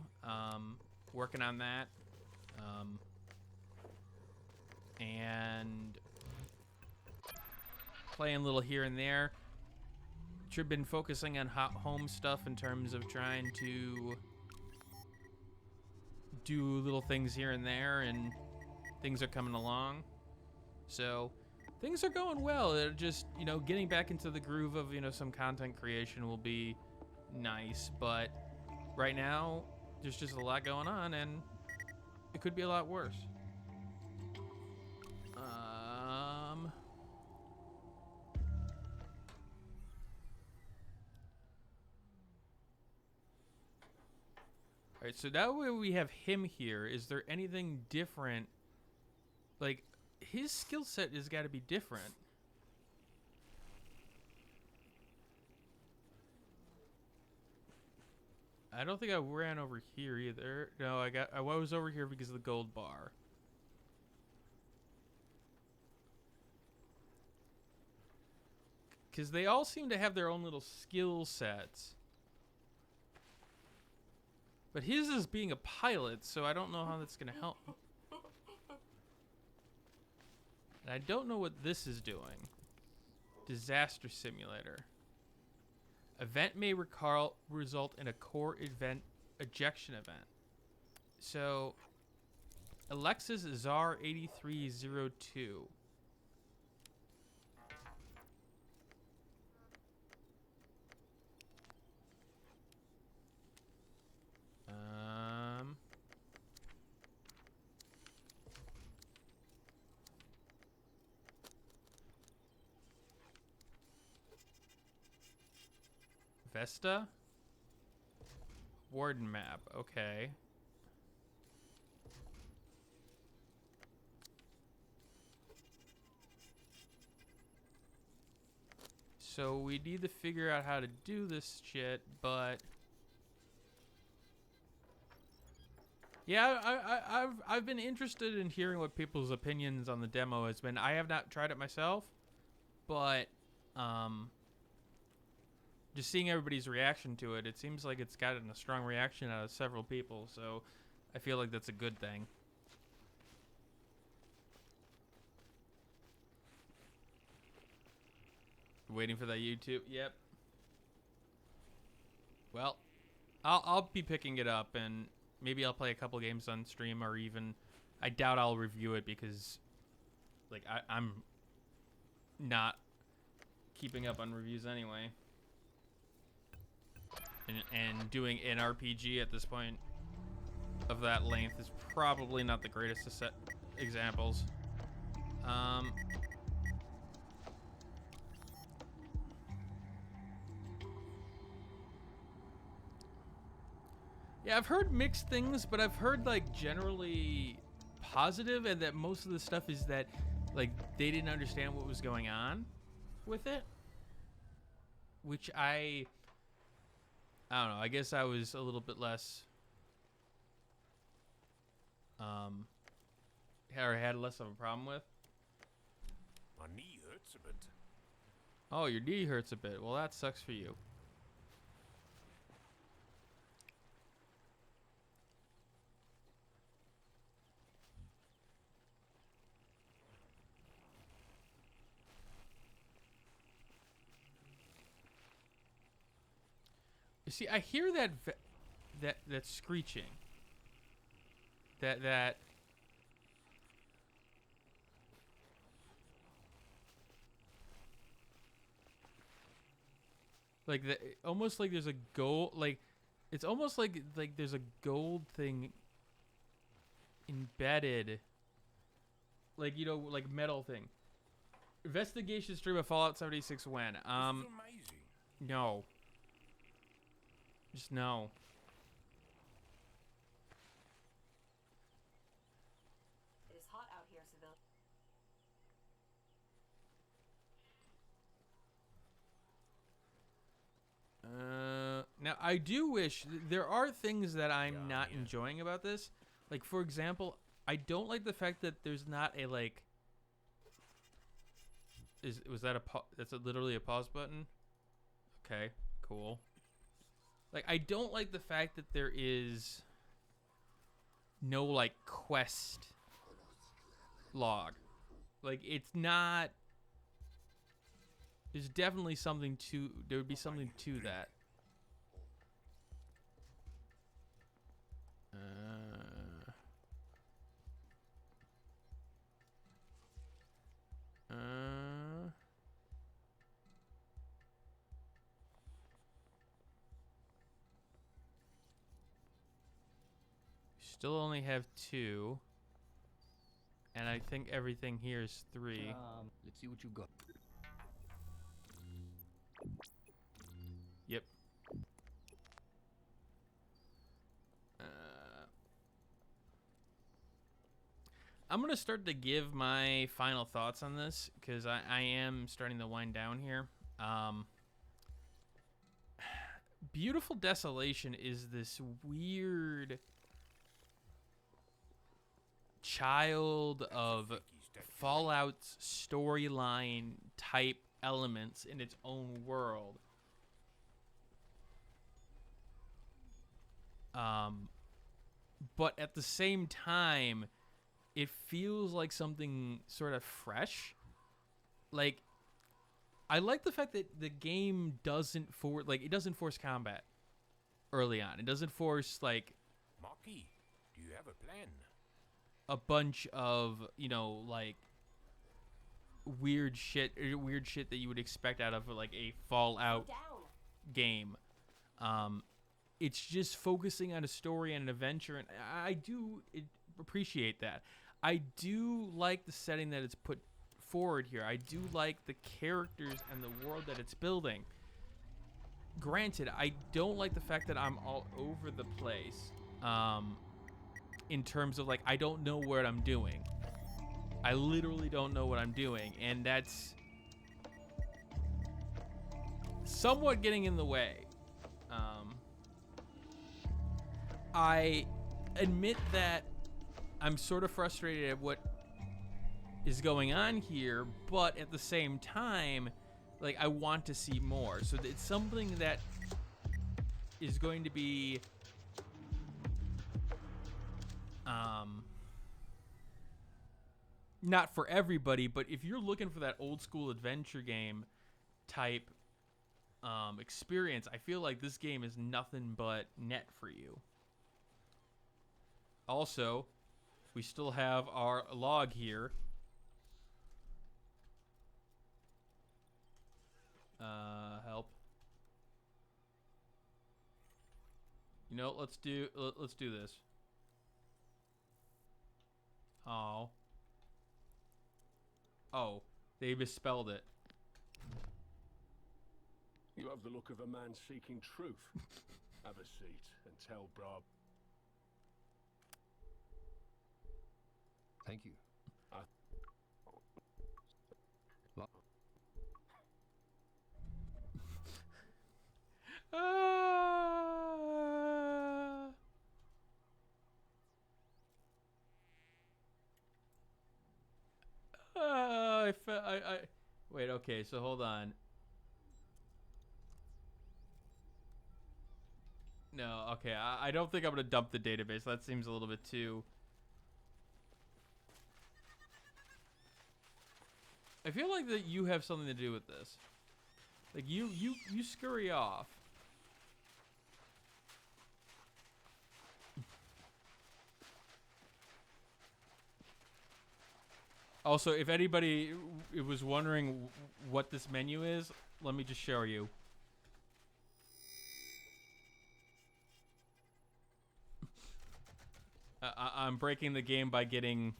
Working on that. And playing a little here and there. Should have been focusing on home stuff in terms of trying to do little things here and there, and things are coming along. So things are going well. They're just, getting back into the groove of, some content creation will be nice. But right now, there's just a lot going on, and it could be a lot worse. Alright, so that way we have him here. Is there anything different? Like, his skill set has got to be different. I don't think I ran over here either. No, I was over here because of the gold bar. Because they all seem to have their own little skill sets. But his is being a pilot, so I don't know how that's going to help. And I don't know what this is doing. Disaster simulator. Event may result in a core event ejection event. So, Alexis Czar 8302. Vesta? Warden map, okay. So we need to figure out how to do this shit, but yeah, I've been interested in hearing what people's opinions on the demo has been. I have not tried it myself, but just seeing everybody's reaction to it, it seems like it's gotten a strong reaction out of several people, so I feel like that's a good thing. Waiting for that YouTube. Yep. Well, I'll be picking it up, and maybe I'll play a couple games on stream, or even I doubt I'll review it because like I'm not keeping up on reviews anyway. And doing an RPG at this point of that length is probably not the greatest to set examples. Yeah, I've heard mixed things, but I've heard like generally positive, and that most of the stuff is that like they didn't understand what was going on with it, which I don't know. I guess I was a little bit less, or had less of a problem with. My knee hurts a bit. Oh, your knee hurts a bit. Well, that sucks for you. You see, I hear that screeching. That like the almost like there's a gold, like it's almost like there's a gold thing embedded, like, you know, like metal thing. Investigation stream of Fallout 76 when? This is amazing. No. Just no. It is hot out here, civilian. Now I do wish there are things that I'm not enjoying about this. Like, for example, I don't like the fact that there's not a like. Was that that's literally a pause button? Okay, cool. Like, I don't like the fact that there is no like quest log. Like, it's not. There's definitely something to. There would be something to that. Still only have 2. And I think everything here is 3. Let's see what you got. Yep. I'm going to start to give my final thoughts on this, because I am starting to wind down here. Beautiful Desolation is this weird child of Fallout's storyline type elements in its own world. But at the same time, it feels like something sort of fresh. Like, I like the fact that the game doesn't it doesn't force combat early on. It doesn't force like Marky, do you have a plan? A bunch of, you know, like weird shit that you would expect out of like a Fallout game. It's just focusing on a story and an adventure, and I do appreciate that. I do like the setting that it's put forward here. I do like the characters and the world that it's building. Granted, I don't like the fact that I'm all over the place. In terms of like, I don't know what I'm doing. I literally don't know what I'm doing, and that's somewhat getting in the way. I admit that I'm sort of frustrated at what is going on here, but at the same time, like, I want to see more. So it's something that is going to be not for everybody, but if you're looking for that old school adventure game type experience, I feel like this game is nothing but net for you. Also, we still have our log here. Help. You know, let's do this. Oh, they misspelled it. You have the look of a man seeking truth. Have a seat and tell Brab. Thank you. Wait, okay, so hold on. No, okay, I don't think I'm gonna dump the database. That seems a little bit too... I feel like that you have something to do with this. Like, you scurry off. Also, if anybody was wondering what this menu is, let me just show you. I'm breaking the game by getting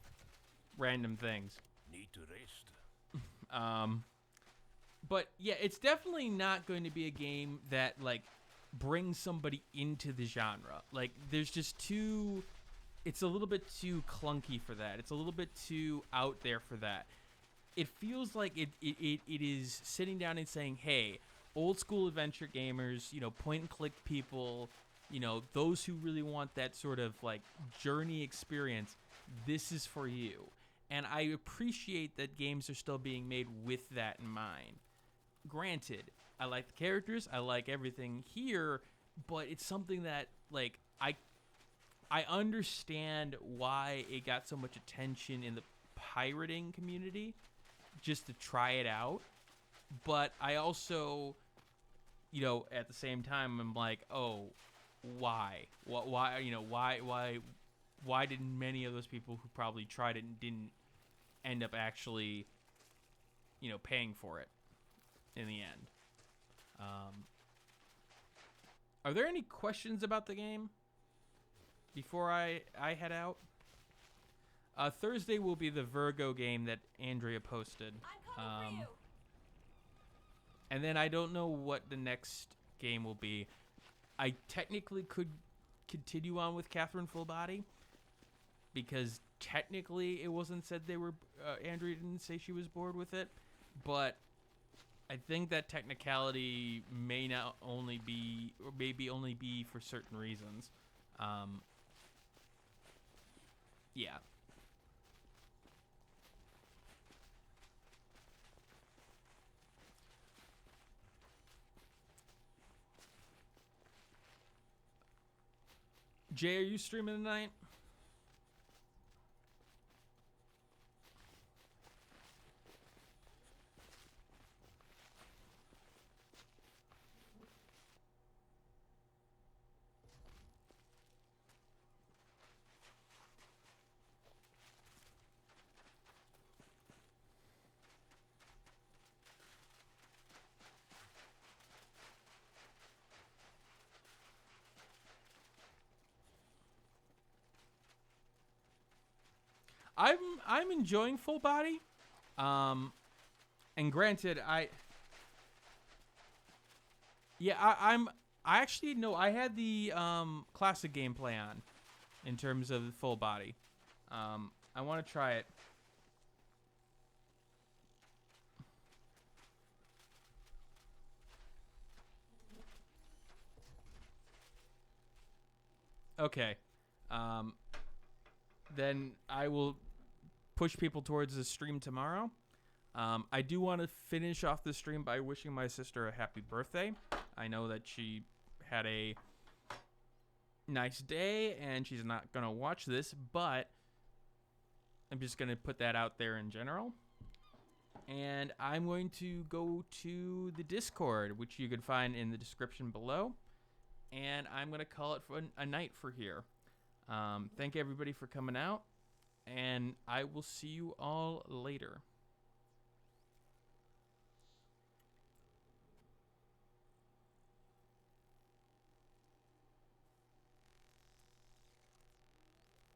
random things. Need to rest. But yeah, it's definitely not going to be a game that like brings somebody into the genre. Like, there's just too... It's a little bit too clunky for that. It's a little bit too out there for that. It feels like it is sitting down and saying, hey, old school adventure gamers, you know, point and click people, you know, those who really want that sort of like journey experience, this is for you. And I appreciate that games are still being made with that in mind. Granted, I like the characters, I like everything here, but it's something that like I understand why it got so much attention in the pirating community just to try it out. But I also, you know, at the same time, I'm like, oh, why? Why? You know, why didn't many of those people who probably tried it and didn't end up actually, you know, paying for it in the end? Are there any questions about the game before I head out? Thursday will be the Virgo game that Andrea posted. And then I don't know what the next game will be. I technically could continue on with Catherine Fullbody, because technically it wasn't said they were... Andrea didn't say she was bored with it, but I think that technicality may not only be, or maybe only be for certain reasons. Yeah. Jay, are you streaming tonight? I'm enjoying Full Body. And granted, Yeah, I actually no. I had the classic gameplay on, in terms of full body. I want to try it. Okay. Then I will push people towards the stream tomorrow. I do want to finish off the stream by wishing my sister a happy birthday. I know that she had a nice day and she's not going to watch this, but I'm just going to put that out there in general. And I'm going to go to the Discord, which you can find in the description below. And I'm going to call it for a night for here. Thank everybody for coming out, and I will see you all later.